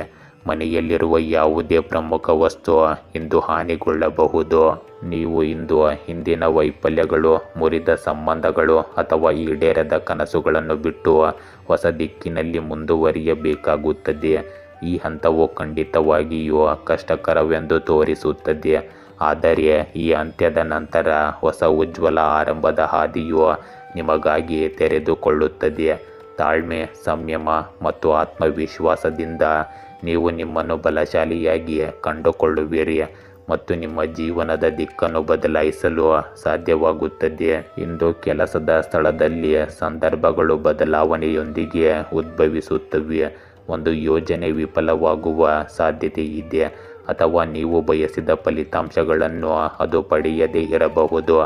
ಮನೆಯಲ್ಲಿರುವ ಯಾವುದೇ ಪ್ರಮುಖ ವಸ್ತು ಇಂದು ಹಾನಿಗೊಳ್ಳಬಹುದು. ನೀವು ಇಂದು ಹಿಂದಿನ ವೈಫಲ್ಯಗಳು, ಮುರಿದ ಸಂಬಂಧಗಳು ಅಥವಾ ಈಡೇರದ ಕನಸುಗಳನ್ನು ಬಿಟ್ಟು ಹೊಸ ದಿಕ್ಕಿನಲ್ಲಿ ಮುಂದುವರಿಯಬೇಕಾಗುತ್ತದೆ. ಈ ಹಂತವು ಖಂಡಿತವಾಗಿಯೂ ಕಷ್ಟಕರವೆಂದು ತೋರಿಸುತ್ತದೆ, ಆದರೆ ಈ ಅಂತ್ಯದ ನಂತರ ಹೊಸ ಉಜ್ವಲ ಆರಂಭದ ಹಾದಿಯು ನಿಮಗಾಗಿ ತೆರೆದುಕೊಳ್ಳುತ್ತದೆ. ತಾಳ್ಮೆ, ಸಂಯಮ ಮತ್ತು ಆತ್ಮವಿಶ್ವಾಸದಿಂದ ನೀವು ನಿಮ್ಮನ್ನು ಬಲಶಾಲಿಯಾಗಿ ಕಂಡುಕೊಳ್ಳುವಿರಿ ಮತ್ತು ನಿಮ್ಮ ಜೀವನದ ದಿಕ್ಕನ್ನು ಬದಲಾಯಿಸಲು ಸಾಧ್ಯವಾಗುತ್ತದೆ. ಇಂದು ಕೆಲಸದ ಸ್ಥಳದಲ್ಲಿ ಸಂದರ್ಭಗಳು ಬದಲಾವಣೆಯೊಂದಿಗೆ ಉದ್ಭವಿಸುತ್ತವೆ. ಒಂದು ಯೋಜನೆ ವಿಫಲವಾಗುವ ಸಾಧ್ಯತೆ ಇದೆ, ಅಥವಾ ನೀವು ಬಯಸಿದ ಫಲಿತಾಂಶಗಳನ್ನು ಅದು ಪಡೆಯದೇ ಇರಬಹುದು.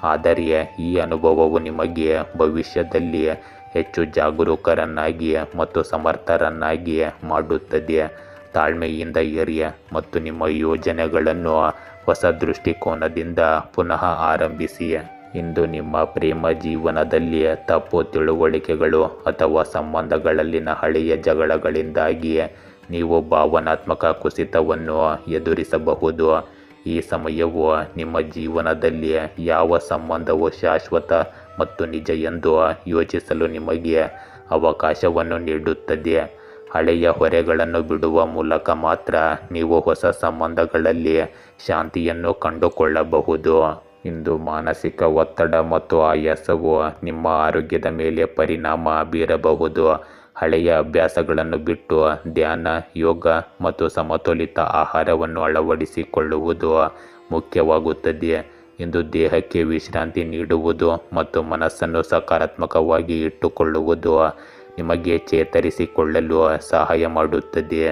ಆದರೆ ಈ ಅನುಭವವು ನಿಮಗೆ ಭವಿಷ್ಯದಲ್ಲಿ ಹೆಚ್ಚು ಜಾಗರೂಕರನ್ನಾಗಿ ಮತ್ತು ಸಮರ್ಥರನ್ನಾಗಿ ಮಾಡುತ್ತದೆ. ತಾಳ್ಮೆಯಿಂದ ಇರಿ ಮತ್ತು ನಿಮ್ಮ ಯೋಜನೆಗಳನ್ನು ಹೊಸ ದೃಷ್ಟಿಕೋನದಿಂದ ಪುನಃ ಆರಂಭಿಸಿ. ಇಂದು ನಿಮ್ಮ ಪ್ರೇಮ ಜೀವನದಲ್ಲಿ ತಪ್ಪು ತಿಳುವಳಿಕೆಗಳು ಅಥವಾ ಸಂಬಂಧಗಳಲ್ಲಿನ ಹಳೆಯ ಜಗಳಗಳಿಂದಾಗಿ ನೀವು ಭಾವನಾತ್ಮಕ ಕುಸಿತವನ್ನು ಎದುರಿಸಬಹುದು. ಈ ಸಮಯವು ನಿಮ್ಮ ಜೀವನದಲ್ಲಿ ಯಾವ ಸಂಬಂಧವು ಶಾಶ್ವತ ಮತ್ತು ನಿಜ ಎಂದು ಯೋಚಿಸಲು ನಿಮಗೆ ಅವಕಾಶವನ್ನು ನೀಡುತ್ತದೆ. ಹಳೆಯ ಹೊರೆಗಳನ್ನು ಬಿಡುವ ಮೂಲಕ ಮಾತ್ರ ನೀವು ಹೊಸ ಸಂಬಂಧಗಳಲ್ಲಿ ಶಾಂತಿಯನ್ನು ಕಂಡುಕೊಳ್ಳಬಹುದು. ಇಂದು ಮಾನಸಿಕ ಒತ್ತಡ ಮತ್ತು ಆಯಾಸವು ನಿಮ್ಮ ಆರೋಗ್ಯದ ಮೇಲೆ ಪರಿಣಾಮ ಬೀರಬಹುದು. ಹಳೆಯ ಅಭ್ಯಾಸಗಳನ್ನು ಬಿಟ್ಟು ಧ್ಯಾನ, ಯೋಗ ಮತ್ತು ಸಮತೋಲಿತ ಆಹಾರವನ್ನು ಅಳವಡಿಸಿಕೊಳ್ಳುವುದು ಮುಖ್ಯವಾಗುತ್ತದೆ. ಇಂದು ದೇಹಕ್ಕೆ ವಿಶ್ರಾಂತಿ ನೀಡುವುದು ಮತ್ತು ಮನಸ್ಸನ್ನು ಸಕಾರಾತ್ಮಕವಾಗಿ ಇಟ್ಟುಕೊಳ್ಳುವುದು ನಿಮಗೆ ಚೇತರಿಸಿಕೊಳ್ಳಲು ಸಹಾಯ ಮಾಡುತ್ತದೆ.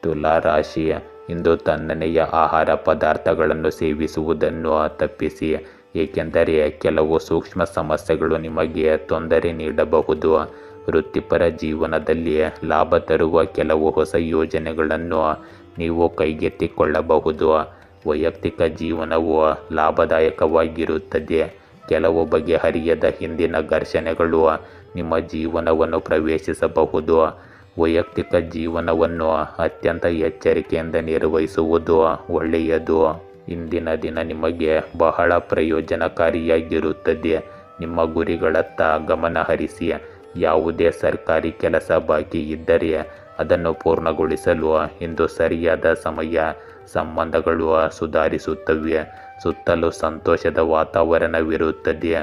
ತುಲಾ ರಾಶಿ ಇಂದು ತಣ್ಣನೆಯ ಆಹಾರ ಪದಾರ್ಥಗಳನ್ನು ಸೇವಿಸುವುದನ್ನು ತಪ್ಪಿಸಿ, ಏಕೆಂದರೆ ಕೆಲವು ಸೂಕ್ಷ್ಮ ಸಮಸ್ಯೆಗಳು ನಿಮಗೆ ತೊಂದರೆ ನೀಡಬಹುದು. ವೃತ್ತಿಪರ ಜೀವನದಲ್ಲಿ ಲಾಭ ತರುವ ಕೆಲವು ಹೊಸ ಯೋಜನೆಗಳನ್ನು ನೀವು ಕೈಗೆತ್ತಿಕೊಳ್ಳಬಹುದು. ವೈಯಕ್ತಿಕ ಜೀವನವು ಲಾಭದಾಯಕವಾಗಿರುತ್ತದೆ. ಕೆಲವು ಬಗೆಹರಿಯದ ಹಿಂದಿನ ಘರ್ಷಣೆಗಳು ನಿಮ್ಮ ಜೀವನವನ್ನು ಪ್ರವೇಶಿಸಬಹುದು. ವೈಯಕ್ತಿಕ ಜೀವನವನ್ನು ಅತ್ಯಂತ ಎಚ್ಚರಿಕೆಯಿಂದ ನಿರ್ವಹಿಸುವುದು ಒಳ್ಳೆಯದು. ಇಂದಿನ ದಿನ ನಿಮಗೆ ಬಹಳ ಪ್ರಯೋಜನಕಾರಿಯಾಗಿರುತ್ತದೆ. ನಿಮ್ಮ ಗುರಿಗಳತ್ತ ಗಮನ ಹರಿಸಿ. ಯಾವುದೇ ಸರ್ಕಾರಿ ಕೆಲಸ ಬಾಕಿ ಇದ್ದರೆ ಅದನ್ನು ಪೂರ್ಣಗೊಳಿಸಲು ಇಂದು ಸರಿಯಾದ ಸಮಯ. ಸಂಬಂಧಗಳು ಸುಧಾರಿಸುತ್ತವೆ. ಸುತ್ತಲೂ ಸಂತೋಷದ ವಾತಾವರಣವಿರುತ್ತದೆ.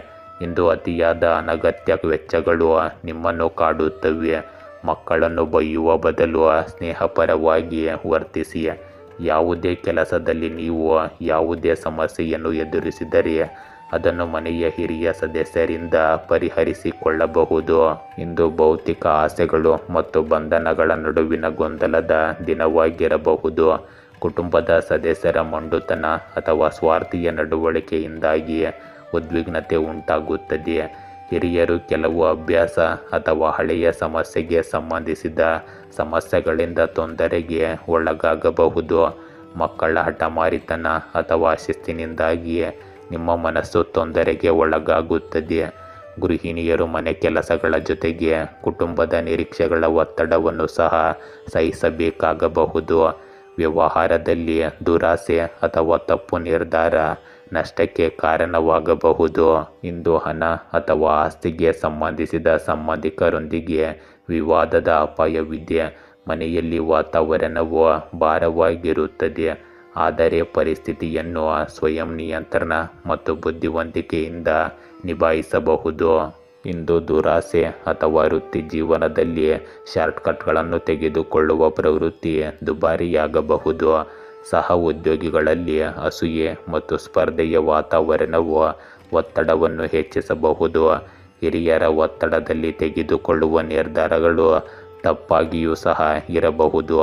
ಇಂದು ಅತಿಯಾದ ಅನಗತ್ಯ ವೆಚ್ಚಗಳು ನಿಮ್ಮನ್ನು ಕಾಡುತ್ತವೆ. ಮಕ್ಕಳನ್ನು ಬೈಯುವ ಬದಲು ಸ್ನೇಹಪರವಾಗಿ ವರ್ತಿಸಿ. ಯಾವುದೇ ಕೆಲಸದಲ್ಲಿ ನೀವು ಯಾವುದೇ ಸಮಸ್ಯೆಯನ್ನು ಎದುರಿಸಿದರೆ ಅದನ್ನು ಮನೆಯ ಹಿರಿಯ ಸದಸ್ಯರಿಂದ ಪರಿಹರಿಸಿಕೊಳ್ಳಬಹುದು. ಇಂದು ಭೌತಿಕ ಆಸೆಗಳು ಮತ್ತು ಬಂಧನಗಳ ನಡುವಿನ ಗೊಂದಲದ ದಿನವಾಗಿರಬಹುದು. ಕುಟುಂಬದ ಸದಸ್ಯರ ಮೊಂಡುತನ ಅಥವಾ ಸ್ವಾರ್ಥೀಯ ನಡವಳಿಕೆಯಿಂದಾಗಿ ಉದ್ವಿಗ್ನತೆ ಉಂಟಾಗುತ್ತದೆ. ಹಿರಿಯರು ಕೆಲವು ಅಭ್ಯಾಸ ಅಥವಾ ಹಳೆಯ ಸಮಸ್ಯೆಗೆ ಸಂಬಂಧಿಸಿದ ಸಮಸ್ಯೆಗಳಿಂದ ತೊಂದರೆಗೆ ಒಳಗಾಗಬಹುದು. ಮಕ್ಕಳ ಹಠಮಾರಿತನ ಅಥವಾ ಶಿಸ್ತಿನಿಂದಾಗಿ ನಿಮ್ಮ ಮನಸ್ಸು ತೊಂದರೆಗೆ ಒಳಗಾಗುತ್ತದೆ. ಗೃಹಿಣಿಯರು ಮನೆ ಕೆಲಸಗಳ ಜೊತೆಗೆ ಕುಟುಂಬದ ನಿರೀಕ್ಷೆಗಳ ಒತ್ತಡವನ್ನು ಸಹ ಸಹಿಸಬೇಕಾಗಬಹುದು. ವ್ಯವಹಾರದಲ್ಲಿ ದುರಾಸೆ ಅಥವಾ ತಪ್ಪು ನಿರ್ಧಾರ ನಷ್ಟಕ್ಕೆ ಕಾರಣವಾಗಬಹುದು. ಇಂದು ಹಣ ಅಥವಾ ಆಸ್ತಿಗೆ ಸಂಬಂಧಿಸಿದ ಸಂಬಂಧಿಕರೊಂದಿಗೆ ವಿವಾದದ ಅಪಾಯವಿದೆ. ಮನೆಯಲ್ಲಿ ವಾತಾವರಣವು ಭಾರವಾಗಿರುತ್ತದೆ, ಆದರೆ ಪರಿಸ್ಥಿತಿಯನ್ನು ಸ್ವಯಂ ನಿಯಂತ್ರಣ ಮತ್ತು ಬುದ್ಧಿವಂತಿಕೆಯಿಂದ ನಿಭಾಯಿಸಬಹುದು. ಇಂದು ದುರಾಸೆ ಅಥವಾ ವೃತ್ತಿ ಜೀವನದಲ್ಲಿ ಶಾರ್ಟ್ಕಟ್ಗಳನ್ನು ತೆಗೆದುಕೊಳ್ಳುವ ಪ್ರವೃತ್ತಿ ದುಬಾರಿಯಾಗಬಹುದು. ಸಹ ಉದ್ಯೋಗಿಗಳಲ್ಲಿ ಅಸೂಯೆ ಮತ್ತು ಸ್ಪರ್ಧೆಯ ವಾತಾವರಣವು ಒತ್ತಡವನ್ನು ಹೆಚ್ಚಿಸಬಹುದು. ಹಿರಿಯರ ಒತ್ತಡದಲ್ಲಿ ತೆಗೆದುಕೊಳ್ಳುವ ನಿರ್ಧಾರಗಳು ತಪ್ಪಾಗಿಯೂ ಸಹ ಇರಬಹುದು.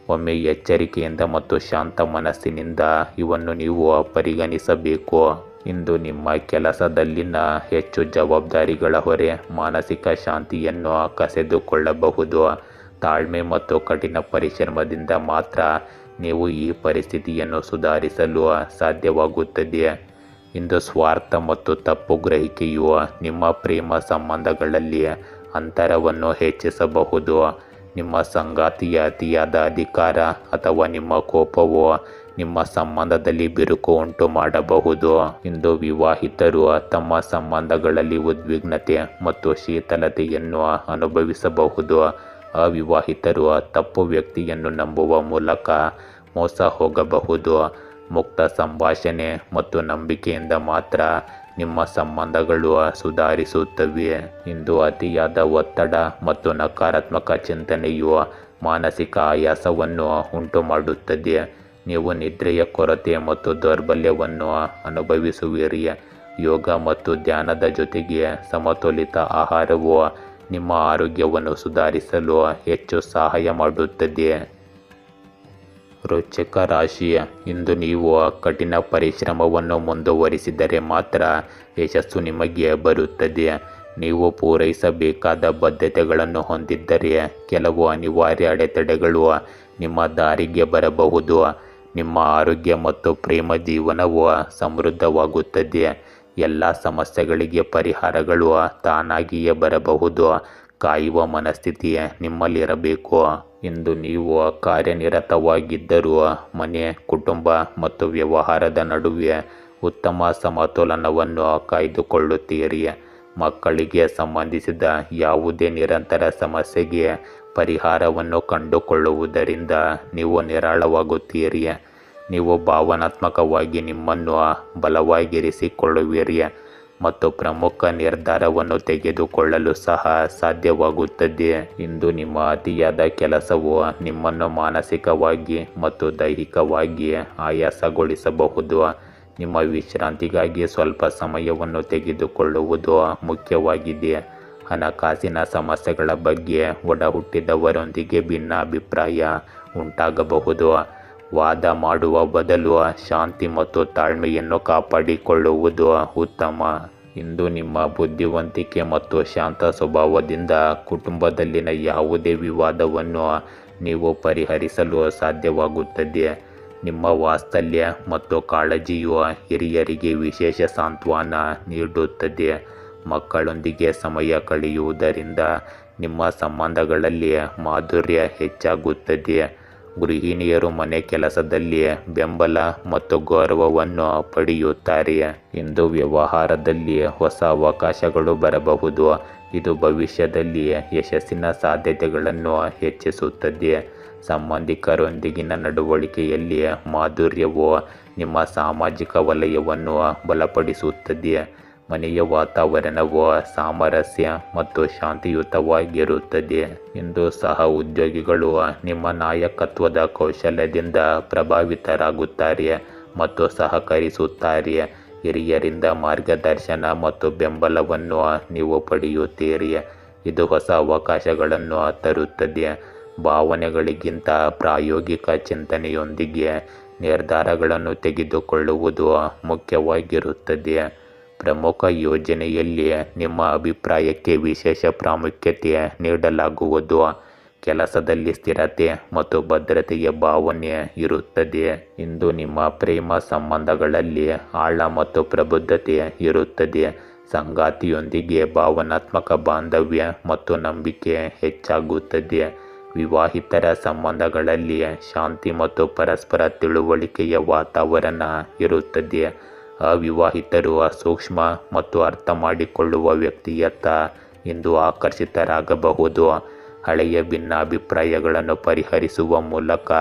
ಒಮ್ಮೆ ಎಚ್ಚರಿಕೆಯಿಂದ ಮತ್ತು ಶಾಂತ ಮನಸ್ಸಿನಿಂದ ಇವನ್ನು ನೀವು ಪರಿಗಣಿಸಬೇಕು. ಇಂದು ನಿಮ್ಮ ಕೆಲಸದಲ್ಲಿನ ಹೆಚ್ಚು ಜವಾಬ್ದಾರಿಗಳ ಹೊರೆ ಮಾನಸಿಕ ಶಾಂತಿಯನ್ನು ಕಸಿದುಕೊಳ್ಳಬಹುದು. ತಾಳ್ಮೆ ಮತ್ತು ಕಠಿಣ ಪರಿಶ್ರಮದಿಂದ ಮಾತ್ರ ನೀವು ಈ ಪರಿಸ್ಥಿತಿಯನ್ನು ಸುಧಾರಿಸಲು ಸಾಧ್ಯವಾಗುತ್ತದೆ. ಇಂದು ಸ್ವಾರ್ಥ ಮತ್ತು ತಪ್ಪು ಗ್ರಹಿಕೆಯು ನಿಮ್ಮ ಪ್ರೇಮ ಸಂಬಂಧಗಳಲ್ಲಿ ಅಂತರವನ್ನು ಹೆಚ್ಚಿಸಬಹುದು. ನಿಮ್ಮ ಸಂಗಾತಿಯ ಅತಿಯಾದ ಅಧಿಕಾರ ಅಥವಾ ನಿಮ್ಮ ಕೋಪವು ನಿಮ್ಮ ಸಂಬಂಧದಲ್ಲಿ ಬಿರುಕು ಉಂಟು ಮಾಡಬಹುದು. ಇಂದು ವಿವಾಹಿತರು ತಮ್ಮ ಸಂಬಂಧಗಳಲ್ಲಿ ಉದ್ವಿಗ್ನತೆ ಮತ್ತು ಶೀತಲತೆಯನ್ನು ಅನುಭವಿಸಬಹುದು. ಅವಿವಾಹಿತರು ತಪ್ಪು ವ್ಯಕ್ತಿಯನ್ನು ನಂಬುವ ಮೂಲಕ ಮೋಸ ಹೋಗಬಹುದು. ಮುಕ್ತ ಸಂಭಾಷಣೆ ಮತ್ತು ನಂಬಿಕೆಯಿಂದ ಮಾತ್ರ ನಿಮ್ಮ ಸಂಬಂಧಗಳು ಸುಧಾರಿಸುತ್ತವೆ. ಇಂದು ಅತಿಯಾದ ಒತ್ತಡ ಮತ್ತು ನಕಾರಾತ್ಮಕ ಚಿಂತನೆಯು ಮಾನಸಿಕ ಆಯಾಸವನ್ನು ಉಂಟುಮಾಡುತ್ತದೆ. ನೀವು ನಿದ್ರೆಯ ಕೊರತೆ ಮತ್ತು ದೌರ್ಬಲ್ಯವನ್ನು ಅನುಭವಿಸುವಿರಿ. ಯೋಗ ಮತ್ತು ಧ್ಯಾನದ ಜೊತೆಗೆ ಸಮತೋಲಿತ ಆಹಾರವು ನಿಮ್ಮ ಆರೋಗ್ಯವನ್ನು ಸುಧಾರಿಸಲು ಹೆಚ್ಚು ಸಹಾಯ ಮಾಡುತ್ತದೆ. ವೃಶ್ಚಿಕ ರಾಶಿ, ಇಂದು ನೀವು ಕಠಿಣ ಪರಿಶ್ರಮವನ್ನು ಮುಂದುವರಿಸಿದರೆ ಮಾತ್ರ ಯಶಸ್ಸು ನಿಮಗೆ ಬರುತ್ತದೆ. ನೀವು ಪೂರೈಸಬೇಕಾದ ಬದ್ಧತೆಗಳನ್ನು ಹೊಂದಿದ್ದರೆ ಕೆಲವು ಅನಿವಾರ್ಯ ಅಡೆತಡೆಗಳು ನಿಮ್ಮ ದಾರಿಗೆ ಬರಬಹುದು. ನಿಮ್ಮ ಆರೋಗ್ಯ ಮತ್ತು ಪ್ರೇಮ ಜೀವನವು ಸಮೃದ್ಧವಾಗುತ್ತದೆ. ಎಲ್ಲ ಸಮಸ್ಯೆಗಳಿಗೆ ಪರಿಹಾರಗಳು ತಾನಾಗಿಯೇ ಬರಬಹುದು. ಕಾಯುವ ಮನಸ್ಥಿತಿ ನಿಮ್ಮಲ್ಲಿರಬೇಕು. ಇಂದು ನೀವು ಕಾರ್ಯನಿರತವಾಗಿದ್ದರೂ ಮನೆ, ಕುಟುಂಬ ಮತ್ತು ವ್ಯವಹಾರದ ನಡುವೆ ಉತ್ತಮ ಸಮತೋಲನವನ್ನು ಕಾಯ್ದುಕೊಳ್ಳುತ್ತೀರಿ. ಮಕ್ಕಳಿಗೆ ಸಂಬಂಧಿಸಿದ ಯಾವುದೇ ನಿರಂತರ ಸಮಸ್ಯೆಗೆ ಪರಿಹಾರವನ್ನು ಕಂಡುಕೊಳ್ಳುವುದರಿಂದ ನೀವು ನಿರಾಳವಾಗುತ್ತೀರಿ. ನೀವು ಭಾವನಾತ್ಮಕವಾಗಿ ನಿಮ್ಮನ್ನು ಬಲವಾಗಿರಿಸಿಕೊಳ್ಳುವಿರಿ ಮತ್ತು ಪ್ರಮುಖ ನಿರ್ಧಾರವನ್ನು ತೆಗೆದುಕೊಳ್ಳಲು ಸಹ ಸಾಧ್ಯವಾಗುತ್ತದೆ. ಇಂದು ನಿಮ್ಮ ಅತಿಯಾದ ಕೆಲಸವು ನಿಮ್ಮನ್ನು ಮಾನಸಿಕವಾಗಿ ಮತ್ತು ದೈಹಿಕವಾಗಿ ಆಯಾಸಗೊಳಿಸಬಹುದು. ನಿಮ್ಮ ವಿಶ್ರಾಂತಿಗಾಗಿ ಸ್ವಲ್ಪ ಸಮಯವನ್ನು ತೆಗೆದುಕೊಳ್ಳುವುದು ಮುಖ್ಯವಾಗಿದೆ. ಹಣಕಾಸಿನ ಸಮಸ್ಯೆಗಳ ಬಗ್ಗೆ ಒಡಹುಟ್ಟಿದವರೊಂದಿಗೆ ಭಿನ್ನಾಭಿಪ್ರಾಯ ಉಂಟಾಗಬಹುದು. ವಾದ ಮಾಡುವ ಬದಲು ಶಾಂತಿ ಮತ್ತು ತಾಳ್ಮೆಯನ್ನು ಕಾಪಾಡಿಕೊಳ್ಳುವುದು ಉತ್ತಮ. ಇಂದು ನಿಮ್ಮ ಬುದ್ಧಿವಂತಿಕೆ ಮತ್ತು ಶಾಂತ ಸ್ವಭಾವದಿಂದ ಕುಟುಂಬದಲ್ಲಿನ ಯಾವುದೇ ವಿವಾದವನ್ನು ನೀವು ಪರಿಹರಿಸಲು ಸಾಧ್ಯವಾಗುತ್ತದೆ. ನಿಮ್ಮ ವಾತ್ಸಲ್ಯ ಮತ್ತು ಕಾಳಜಿಯು ಹಿರಿಯರಿಗೆ ವಿಶೇಷ ಸಾಂತ್ವನ ನೀಡುತ್ತದೆ. ಮಕ್ಕಳೊಂದಿಗೆ ಸಮಯ ಕಳೆಯುವುದರಿಂದ ನಿಮ್ಮ ಸಂಬಂಧಗಳಲ್ಲಿ ಮಾಧುರ್ಯ ಹೆಚ್ಚಾಗುತ್ತದೆ. ಗೃಹಿಣಿಯರು ಮನೆ ಕೆಲಸದಲ್ಲಿ ಬೆಂಬಲ ಮತ್ತು ಗೌರವವನ್ನು ಪಡೆಯುತ್ತಾರೆ. ಇಂದು ವ್ಯವಹಾರದಲ್ಲಿ ಹೊಸ ಅವಕಾಶಗಳು ಬರಬಹುದು. ಇದು ಭವಿಷ್ಯದಲ್ಲಿ ಯಶಸ್ಸಿನ ಸಾಧ್ಯತೆಗಳನ್ನು ಹೆಚ್ಚಿಸುತ್ತದೆ. ಸಂಬಂಧಿಕರೊಂದಿಗಿನ ನಡವಳಿಕೆಯಲ್ಲಿ ಮಾಧುರ್ಯವು ನಿಮ್ಮ ಸಾಮಾಜಿಕ ವಲಯವನ್ನು ಬಲಪಡಿಸುತ್ತದೆ. ಮನೆಯ ವಾತಾವರಣವು ಸಾಮರಸ್ಯ ಮತ್ತು ಶಾಂತಿಯುತವಾಗಿರುತ್ತದೆ. ಇಂದು ಸಹ ಉದ್ಯೋಗಿಗಳು ನಿಮ್ಮ ನಾಯಕತ್ವದ ಕೌಶಲ್ಯದಿಂದ ಪ್ರಭಾವಿತರಾಗುತ್ತಾರೆ ಮತ್ತು ಸಹಕರಿಸುತ್ತಾರೆ. ಹಿರಿಯರಿಂದ ಮಾರ್ಗದರ್ಶನ ಮತ್ತು ಬೆಂಬಲವನ್ನು ನೀವು ಪಡೆಯುತ್ತೀರಿ. ಇದು ಹೊಸ ಅವಕಾಶಗಳನ್ನು ತರುತ್ತದೆ. ಭಾವನೆಗಳಿಗಿಂತ ಪ್ರಾಯೋಗಿಕ ಚಿಂತನೆಯೊಂದಿಗೆ ನಿರ್ಧಾರಗಳನ್ನು ತೆಗೆದುಕೊಳ್ಳುವುದು ಮುಖ್ಯವಾಗಿರುತ್ತದೆ. ಪ್ರಮುಖ ಯೋಜನೆಯಲ್ಲಿ ನಿಮ್ಮ ಅಭಿಪ್ರಾಯಕ್ಕೆ ವಿಶೇಷ ಪ್ರಾಮುಖ್ಯತೆ ನೀಡಲಾಗುವುದು. ಕೆಲಸದಲ್ಲಿ ಸ್ಥಿರತೆ ಮತ್ತು ಭದ್ರತೆಯ ಭಾವನೆ ಇರುತ್ತದೆ. ಇಂದು ನಿಮ್ಮ ಪ್ರೇಮ ಸಂಬಂಧಗಳಲ್ಲಿ ಆಳ ಮತ್ತು ಪ್ರಬುದ್ಧತೆ ಇರುತ್ತದೆ. ಸಂಗಾತಿಯೊಂದಿಗೆ ಭಾವನಾತ್ಮಕ ಬಾಂಧವ್ಯ ಮತ್ತು ನಂಬಿಕೆ ಹೆಚ್ಚಾಗುತ್ತದೆ. ವಿವಾಹಿತರ ಸಂಬಂಧಗಳಲ್ಲಿ ಶಾಂತಿ ಮತ್ತು ಪರಸ್ಪರ ತಿಳುವಳಿಕೆಯ ವಾತಾವರಣ ಇರುತ್ತದೆ. ಅವಿವಾಹಿತರು ಸೂಕ್ಷ್ಮ ಮತ್ತು ಅರ್ಥ ಮಾಡಿಕೊಳ್ಳುವ ವ್ಯಕ್ತಿಯತ್ತ ಇಂದು ಆಕರ್ಷಿತರಾಗಬಹುದು. ಹಳೆಯ ಭಿನ್ನಾಭಿಪ್ರಾಯಗಳನ್ನು ಪರಿಹರಿಸುವ ಮೂಲಕ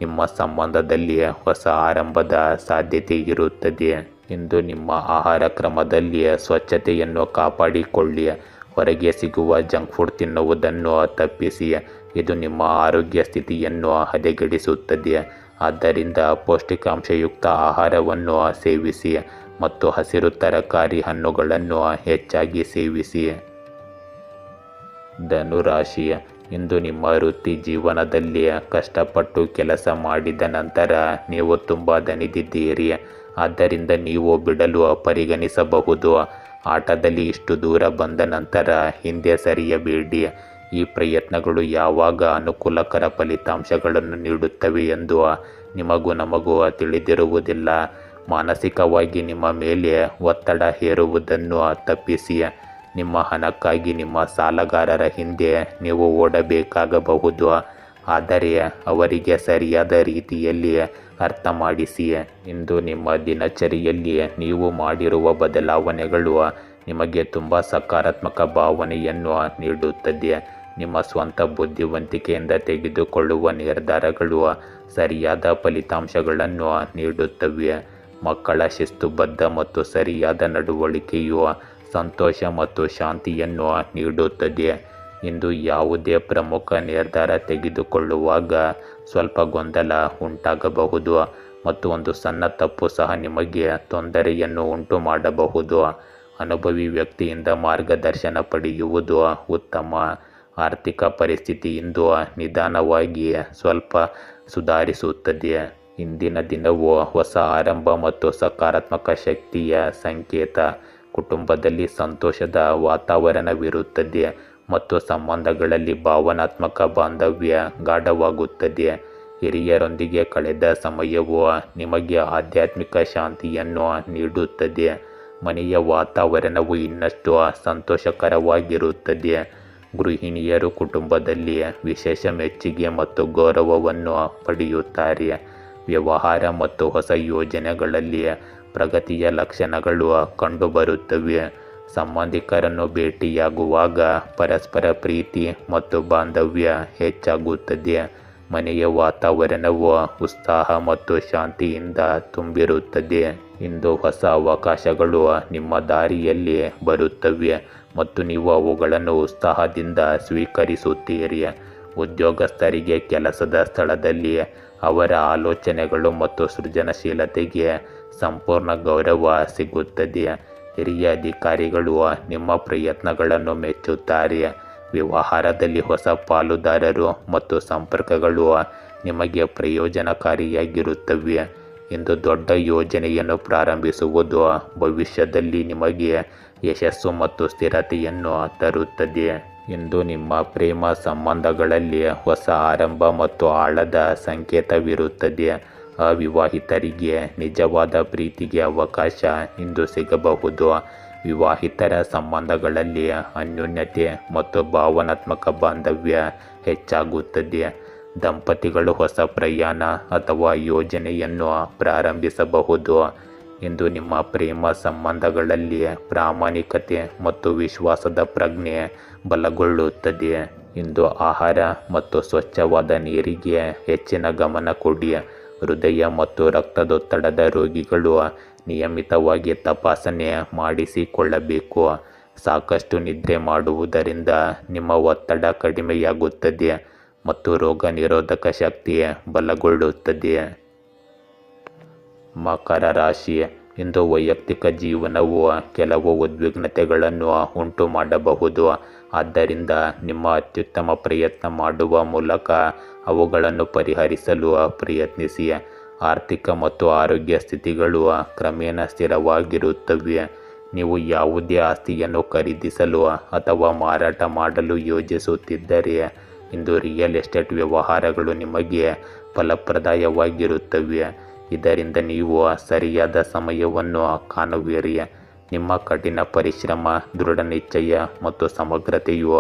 ನಿಮ್ಮ ಸಂಬಂಧದಲ್ಲಿ ಹೊಸ ಆರಂಭದ ಸಾಧ್ಯತೆ ಇರುತ್ತದೆ. ಇಂದು ನಿಮ್ಮ ಆಹಾರ ಕ್ರಮದಲ್ಲಿ ಸ್ವಚ್ಛತೆಯನ್ನು ಕಾಪಾಡಿಕೊಳ್ಳಿ. ಹೊರಗೆ ಸಿಗುವ ಜಂಕ್ ಫುಡ್ ತಿನ್ನುವುದನ್ನು ತಪ್ಪಿಸಿ. ಇದು ನಿಮ್ಮ ಆರೋಗ್ಯ ಸ್ಥಿತಿಯನ್ನು ಹದಗೆಡಿಸುತ್ತದೆ. ಆದ್ದರಿಂದ ಪೌಷ್ಟಿಕಾಂಶಯುಕ್ತ ಆಹಾರವನ್ನು ಸೇವಿಸಿ ಮತ್ತು ಹಸಿರು ತರಕಾರಿ ಹಣ್ಣುಗಳನ್ನು ಹೆಚ್ಚಾಗಿ ಸೇವಿಸಿ. ಧನುರಾಶಿ, ಇಂದು ನಿಮ್ಮ ವೃತ್ತಿ ಜೀವನದಲ್ಲಿ ಕಷ್ಟಪಟ್ಟು ಕೆಲಸ ಮಾಡಿದ ನಂತರ ನೀವು ತುಂಬ ದಣಿದಿದ್ದೀರಿ. ಆದ್ದರಿಂದ ನೀವು ಬಿಡಲು ಪರಿಗಣಿಸಬಹುದು. ಆಟದಲ್ಲಿ ಇಷ್ಟು ದೂರ ಬಂದ ನಂತರ ಹಿಂದೆ ಸರಿಯಬೇಡಿ. ಈ ಪ್ರಯತ್ನಗಳು ಯಾವಾಗ ಅನುಕೂಲಕರ ಫಲಿತಾಂಶಗಳನ್ನು ನೀಡುತ್ತವೆ ಎಂದು ನಿಮಗೂ ನಮಗೂ ತಿಳಿದಿರುವುದಿಲ್ಲ. ಮಾನಸಿಕವಾಗಿ ನಿಮ್ಮ ಮೇಲೆ ಒತ್ತಡ ಹೇರುವುದನ್ನು ತಪ್ಪಿಸಿ. ನಿಮ್ಮ ಹಣಕ್ಕಾಗಿ ನಿಮ್ಮ ಸಾಲಗಾರರ ಹಿಂದೆ ನೀವು ಓಡಬೇಕಾಗಬಹುದು. ಆದರೆ ಅವರಿಗೆ ಸರಿಯಾದ ರೀತಿಯಲ್ಲಿ ಅರ್ಥ ಮಾಡಿಸಿ. ಇಂದು ನಿಮ್ಮ ದಿನಚರಿಯಲ್ಲಿ ನೀವು ಮಾಡಿರುವ ಬದಲಾವಣೆಗಳು ನಿಮಗೆ ತುಂಬ ಸಕಾರಾತ್ಮಕ ಭಾವನೆಯನ್ನು ನೀಡುತ್ತದೆ. ನಿಮ್ಮ ಸ್ವಂತ ಬುದ್ಧಿವಂತಿಕೆಯಿಂದ ತೆಗೆದುಕೊಳ್ಳುವ ನಿರ್ಧಾರಗಳು ಸರಿಯಾದ ಫಲಿತಾಂಶಗಳನ್ನು ನೀಡುತ್ತವೆ. ಮಕ್ಕಳ ಶಿಸ್ತುಬದ್ಧ ಮತ್ತು ಸರಿಯಾದ ನಡವಳಿಕೆಯು ಸಂತೋಷ ಮತ್ತು ಶಾಂತಿಯನ್ನು ನೀಡುತ್ತದೆ. ಇಂದು ಯಾವುದೇ ಪ್ರಮುಖ ನಿರ್ಧಾರ ತೆಗೆದುಕೊಳ್ಳುವಾಗ ಸ್ವಲ್ಪ ಗೊಂದಲ ಉಂಟಾಗಬಹುದು ಮತ್ತು ಒಂದು ಸಣ್ಣ ತಪ್ಪು ಸಹ ನಿಮಗೆ ತೊಂದರೆಯನ್ನು ಉಂಟು ಮಾಡಬಹುದು. ಅನುಭವಿ ವ್ಯಕ್ತಿಯಿಂದ ಮಾರ್ಗದರ್ಶನ ಪಡೆಯುವುದು ಉತ್ತಮ. ಆರ್ಥಿಕ ಪರಿಸ್ಥಿತಿ ಇಂದು ನಿಧಾನವಾಗಿ ಸ್ವಲ್ಪ ಸುಧಾರಿಸುತ್ತದೆ. ಇಂದಿನ ದಿನವು ಹೊಸ ಆರಂಭ ಮತ್ತು ಸಕಾರಾತ್ಮಕ ಶಕ್ತಿಯ ಸಂಕೇತ. ಕುಟುಂಬದಲ್ಲಿ ಸಂತೋಷದ ವಾತಾವರಣವಿರುತ್ತದೆ ಮತ್ತು ಸಂಬಂಧಗಳಲ್ಲಿ ಭಾವನಾತ್ಮಕ ಬಾಂಧವ್ಯ ಗಾಢವಾಗುತ್ತದೆ. ಹಿರಿಯರೊಂದಿಗೆ ಕಳೆದ ಸಮಯವು ನಿಮಗೆ ಆಧ್ಯಾತ್ಮಿಕ ಶಾಂತಿಯನ್ನು ನೀಡುತ್ತದೆ. ಮನೆಯ ವಾತಾವರಣವು ಇನ್ನಷ್ಟು ಸಂತೋಷಕರವಾಗಿರುತ್ತದೆ. ಗೃಹಿಣಿಯರು ಕುಟುಂಬದಲ್ಲಿ ವಿಶೇಷ ಮೆಚ್ಚುಗೆ ಮತ್ತು ಗೌರವವನ್ನು ಪಡೆಯುತ್ತಾರೆ. ವ್ಯವಹಾರ ಮತ್ತು ಹೊಸ ಯೋಜನೆಗಳಲ್ಲಿ ಪ್ರಗತಿಯ ಲಕ್ಷಣಗಳು ಕಂಡುಬರುತ್ತವೆ. ಸಂಬಂಧಿಕರನ್ನು ಭೇಟಿಯಾಗುವಾಗ ಪರಸ್ಪರ ಪ್ರೀತಿ ಮತ್ತು ಬಾಂಧವ್ಯ ಹೆಚ್ಚಾಗುತ್ತದೆ. ಮನೆಯ ವಾತಾವರಣವು ಉತ್ಸಾಹ ಮತ್ತು ಶಾಂತಿಯಿಂದ ತುಂಬಿರುತ್ತದೆ. ಇಂದು ಹೊಸ ಅವಕಾಶಗಳು ನಿಮ್ಮ ದಾರಿಯಲ್ಲಿ ಬರುತ್ತವೆ ಮತ್ತು ನೀವು ಅವುಗಳನ್ನು ಉತ್ಸಾಹದಿಂದ ಸ್ವೀಕರಿಸುತ್ತೀರಿ. ಉದ್ಯೋಗಸ್ಥರಿಗೆ ಕೆಲಸದ ಸ್ಥಳದಲ್ಲಿ ಅವರ ಆಲೋಚನೆಗಳು ಮತ್ತು ಸೃಜನಶೀಲತೆಗೆ ಸಂಪೂರ್ಣ ಗೌರವ ಸಿಗುತ್ತದೆ. ಹಿರಿಯ ಅಧಿಕಾರಿಗಳು ನಿಮ್ಮ ಪ್ರಯತ್ನಗಳನ್ನು ಮೆಚ್ಚುತ್ತಾರೆ. ವ್ಯವಹಾರದಲ್ಲಿ ಹೊಸ ಪಾಲುದಾರರು ಮತ್ತು ಸಂಪರ್ಕಗಳು ನಿಮಗೆ ಪ್ರಯೋಜನಕಾರಿಯಾಗಿರುತ್ತವೆ. ಇಂದು ದೊಡ್ಡ ಯೋಜನೆಯನ್ನು ಪ್ರಾರಂಭಿಸುವುದು ಭವಿಷ್ಯದಲ್ಲಿ ನಿಮಗೆ ಯಶಸ್ಸು ಮತ್ತು ಸ್ಥಿರತೆಯನ್ನು ತರುತ್ತದೆ. ಇಂದು ನಿಮ್ಮ ಪ್ರೇಮ ಸಂಬಂಧಗಳಲ್ಲಿ ಹೊಸ ಆರಂಭ ಮತ್ತು ಆಳದ ಸಂಕೇತವಿರುತ್ತದೆ. ಅವಿವಾಹಿತರಿಗೆ ನಿಜವಾದ ಪ್ರೀತಿಗೆ ಅವಕಾಶ ಇಂದು ಸಿಗಬಹುದು. ವಿವಾಹಿತರ ಸಂಬಂಧಗಳಲ್ಲಿ ಅನ್ಯೋನ್ಯತೆ ಮತ್ತು ಭಾವನಾತ್ಮಕ ಬಾಂಧವ್ಯ ಹೆಚ್ಚಾಗುತ್ತದೆ. ದಂಪತಿಗಳು ಹೊಸ ಪ್ರಯಾಣ ಅಥವಾ ಯೋಜನೆಯನ್ನು ಪ್ರಾರಂಭಿಸಬಹುದು. ಇಂದು ನಿಮ್ಮ ಪ್ರೇಮ ಸಂಬಂಧಗಳಲ್ಲಿ ಪ್ರಾಮಾಣಿಕತೆ ಮತ್ತು ವಿಶ್ವಾಸದ ಪ್ರಜ್ಞೆ ಬಲಗೊಳ್ಳುತ್ತದೆ. ಇಂದು ಆಹಾರ ಮತ್ತು ಸ್ವಚ್ಛವಾದ ನೀರಿಗೆ ಹೆಚ್ಚಿನ ಗಮನ ಕೊಡಿ. ಹೃದಯ ಮತ್ತು ರಕ್ತದೊತ್ತಡದ ರೋಗಿಗಳು ನಿಯಮಿತವಾಗಿ ತಪಾಸಣೆ ಮಾಡಿಸಿಕೊಳ್ಳಬೇಕು. ಸಾಕಷ್ಟು ನಿದ್ರೆ ಮಾಡುವುದರಿಂದ ನಿಮ್ಮ ಒತ್ತಡ ಕಡಿಮೆಯಾಗುತ್ತದೆ ಮತ್ತು ರೋಗ ನಿರೋಧಕ ಶಕ್ತಿ ಬಲಗೊಳ್ಳುತ್ತದೆ. ಮಕರ ರಾಶಿ, ಇಂದು ವೈಯಕ್ತಿಕ ಜೀವನವು ಕೆಲವು ಉದ್ವಿಗ್ನತೆಗಳನ್ನು ಉಂಟು ಮಾಡಬಹುದು. ಆದ್ದರಿಂದ ನಿಮ್ಮ ಅತ್ಯುತ್ತಮ ಪ್ರಯತ್ನ ಮಾಡುವ ಮೂಲಕ ಅವುಗಳನ್ನು ಪರಿಹರಿಸಲು ಪ್ರಯತ್ನಿಸಿ. ಆರ್ಥಿಕ ಮತ್ತು ಆರೋಗ್ಯ ಸ್ಥಿತಿಗಳು ಕ್ರಮೇಣ ಸ್ಥಿರವಾಗಿರುತ್ತವೆ. ನೀವು ಯಾವುದೇ ಆಸ್ತಿಯನ್ನು ಖರೀದಿಸಲು ಅಥವಾ ಮಾರಾಟ ಮಾಡಲು ಯೋಜಿಸುತ್ತಿದ್ದರೆ ಇಂದು ರಿಯಲ್ ಎಸ್ಟೇಟ್ ವ್ಯವಹಾರಗಳು ನಿಮಗೆ ಫಲಪ್ರದಾಯವಾಗಿರುತ್ತವೆ. ಇದರಿಂದ ನೀವು ಸರಿಯಾದ ಸಮಯವನ್ನು ಕಾಣುವಿರಿ. ನಿಮ್ಮ ಕಠಿಣ ಪರಿಶ್ರಮ, ದೃಢ ನಿಶ್ಚಯ ಮತ್ತು ಸಮಗ್ರತೆಯು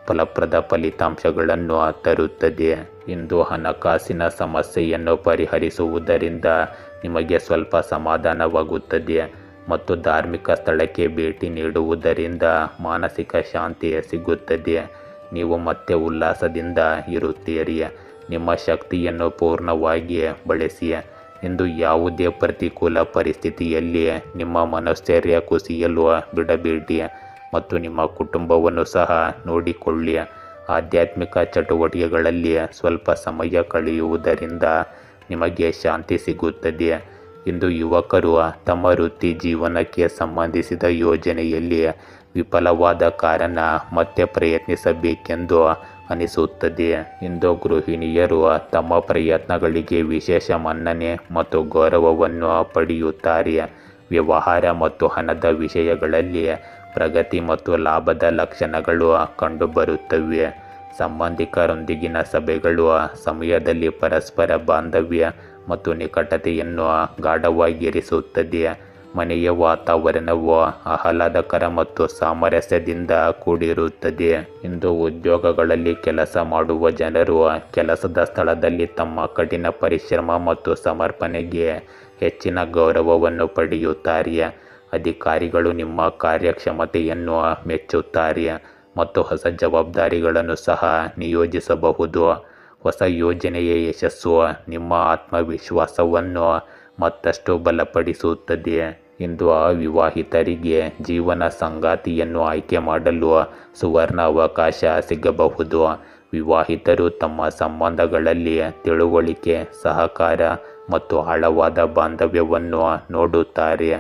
ಫಲಪ್ರದ ಫಲಿತಾಂಶಗಳನ್ನು ತರುತ್ತದೆ. ಇಂದು ಹಣಕಾಸಿನ ಸಮಸ್ಯೆಯನ್ನು ಪರಿಹರಿಸುವುದರಿಂದ ನಿಮಗೆ ಸ್ವಲ್ಪ ಸಮಾಧಾನವಾಗುತ್ತದೆ ಮತ್ತು ಧಾರ್ಮಿಕ ಸ್ಥಳಕ್ಕೆ ಭೇಟಿ ನೀಡುವುದರಿಂದ ಮಾನಸಿಕ ಶಾಂತಿ ಸಿಗುತ್ತದೆ. ನೀವು ಮತ್ತೆ ಉಲ್ಲಾಸದಿಂದ ಇರುತ್ತೀರಿ. ನಿಮ್ಮ ಶಕ್ತಿಯನ್ನು ಪೂರ್ಣವಾಗಿ ಬಳಸಿ. ಇಂದು ಯಾವುದೇ ಪ್ರತಿಕೂಲ ಪರಿಸ್ಥಿತಿಯಲ್ಲಿ ನಿಮ್ಮ ಮನೋಸ್ಥೈರ್ಯ ಕುಸಿಯಲು ಬಿಡಬೇಡಿ ಮತ್ತು ನಿಮ್ಮ ಕುಟುಂಬವನ್ನು ಸಹ ನೋಡಿಕೊಳ್ಳಿ. ಆಧ್ಯಾತ್ಮಿಕ ಚಟುವಟಿಕೆಗಳಲ್ಲಿ ಸ್ವಲ್ಪ ಸಮಯ ಕಳೆಯುವುದರಿಂದ ನಿಮಗೆ ಶಾಂತಿ ಸಿಗುತ್ತದೆ. ಇಂದು ಯುವಕರು ತಮ್ಮ ವೃತ್ತಿ ಜೀವನಕ್ಕೆ ಸಂಬಂಧಿಸಿದ ಯೋಜನೆಯಲ್ಲಿ ವಿಫಲವಾದ ಕಾರಣ ಮತ್ತೆ ಪ್ರಯತ್ನಿಸಬೇಕೆಂದು ಅನಿಸುತ್ತದೆ. ಇಂದು ಗೃಹಿಣಿಯರು ತಮ್ಮ ಪ್ರಯತ್ನಗಳಿಗೆ ವಿಶೇಷ ಮನ್ನಣೆ ಮತ್ತು ಗೌರವವನ್ನು ಪಡೆಯುತ್ತಾರೆ. ವ್ಯವಹಾರ ಮತ್ತು ಹಣದ ವಿಷಯಗಳಲ್ಲಿ ಪ್ರಗತಿ ಮತ್ತು ಲಾಭದ ಲಕ್ಷಣಗಳು ಕಂಡುಬರುತ್ತವೆ. ಸಂಬಂಧಿಕರೊಂದಿಗಿನ ಸಭೆಗಳು ಸಮಯದಲ್ಲಿ ಪರಸ್ಪರ ಬಾಂಧವ್ಯ ಮತ್ತು ನಿಕಟತೆಯನ್ನು ಗಾಢವಾಗಿರಿಸುತ್ತದೆ. ಮನೆಯ ವಾತಾವರಣವು ಆಹ್ಲಾದಕರ ಮತ್ತು ಸಾಮರಸ್ಯದಿಂದ ಕೂಡಿರುತ್ತದೆ. ಇಂದು ಉದ್ಯೋಗಗಳಲ್ಲಿ ಕೆಲಸ ಮಾಡುವ ಜನರು ಕೆಲಸದ ಸ್ಥಳದಲ್ಲಿ ತಮ್ಮ ಕಠಿಣ ಪರಿಶ್ರಮ ಮತ್ತು ಸಮರ್ಪಣೆಗೆ ಹೆಚ್ಚಿನ ಗೌರವವನ್ನು ಪಡೆಯುತ್ತಾರೆ. ಅಧಿಕಾರಿಗಳು ನಿಮ್ಮ ಕಾರ್ಯಕ್ಷಮತೆಯನ್ನು ಮೆಚ್ಚುತ್ತಾರೆ ಮತ್ತು ಹೊಸ ಜವಾಬ್ದಾರಿಗಳನ್ನು ಸಹ ನಿಯೋಜಿಸಬಹುದು. ಹೊಸ ಯೋಜನೆಯ ಯಶಸ್ಸು ನಿಮ್ಮ ಆತ್ಮವಿಶ್ವಾಸವನ್ನು ಮತ್ತಷ್ಟು ಬಲಪಡಿಸುತ್ತದೆ. ಇಂದು ಅವಿವಾಹಿತರಿಗೆ ಜೀವನ ಸಂಗಾತಿಯನ್ನು ಆಯ್ಕೆ ಮಾಡಲು ಸುವರ್ಣ ಅವಕಾಶ ಸಿಗಬಹುದು. ವಿವಾಹಿತರು ತಮ್ಮ ಸಂಬಂಧಗಳಲ್ಲಿ ತಿಳುವಳಿಕೆ, ಸಹಕಾರ ಮತ್ತು ಆಳವಾದ ಬಾಂಧವ್ಯವನ್ನು ನೋಡುತ್ತಾರೆ.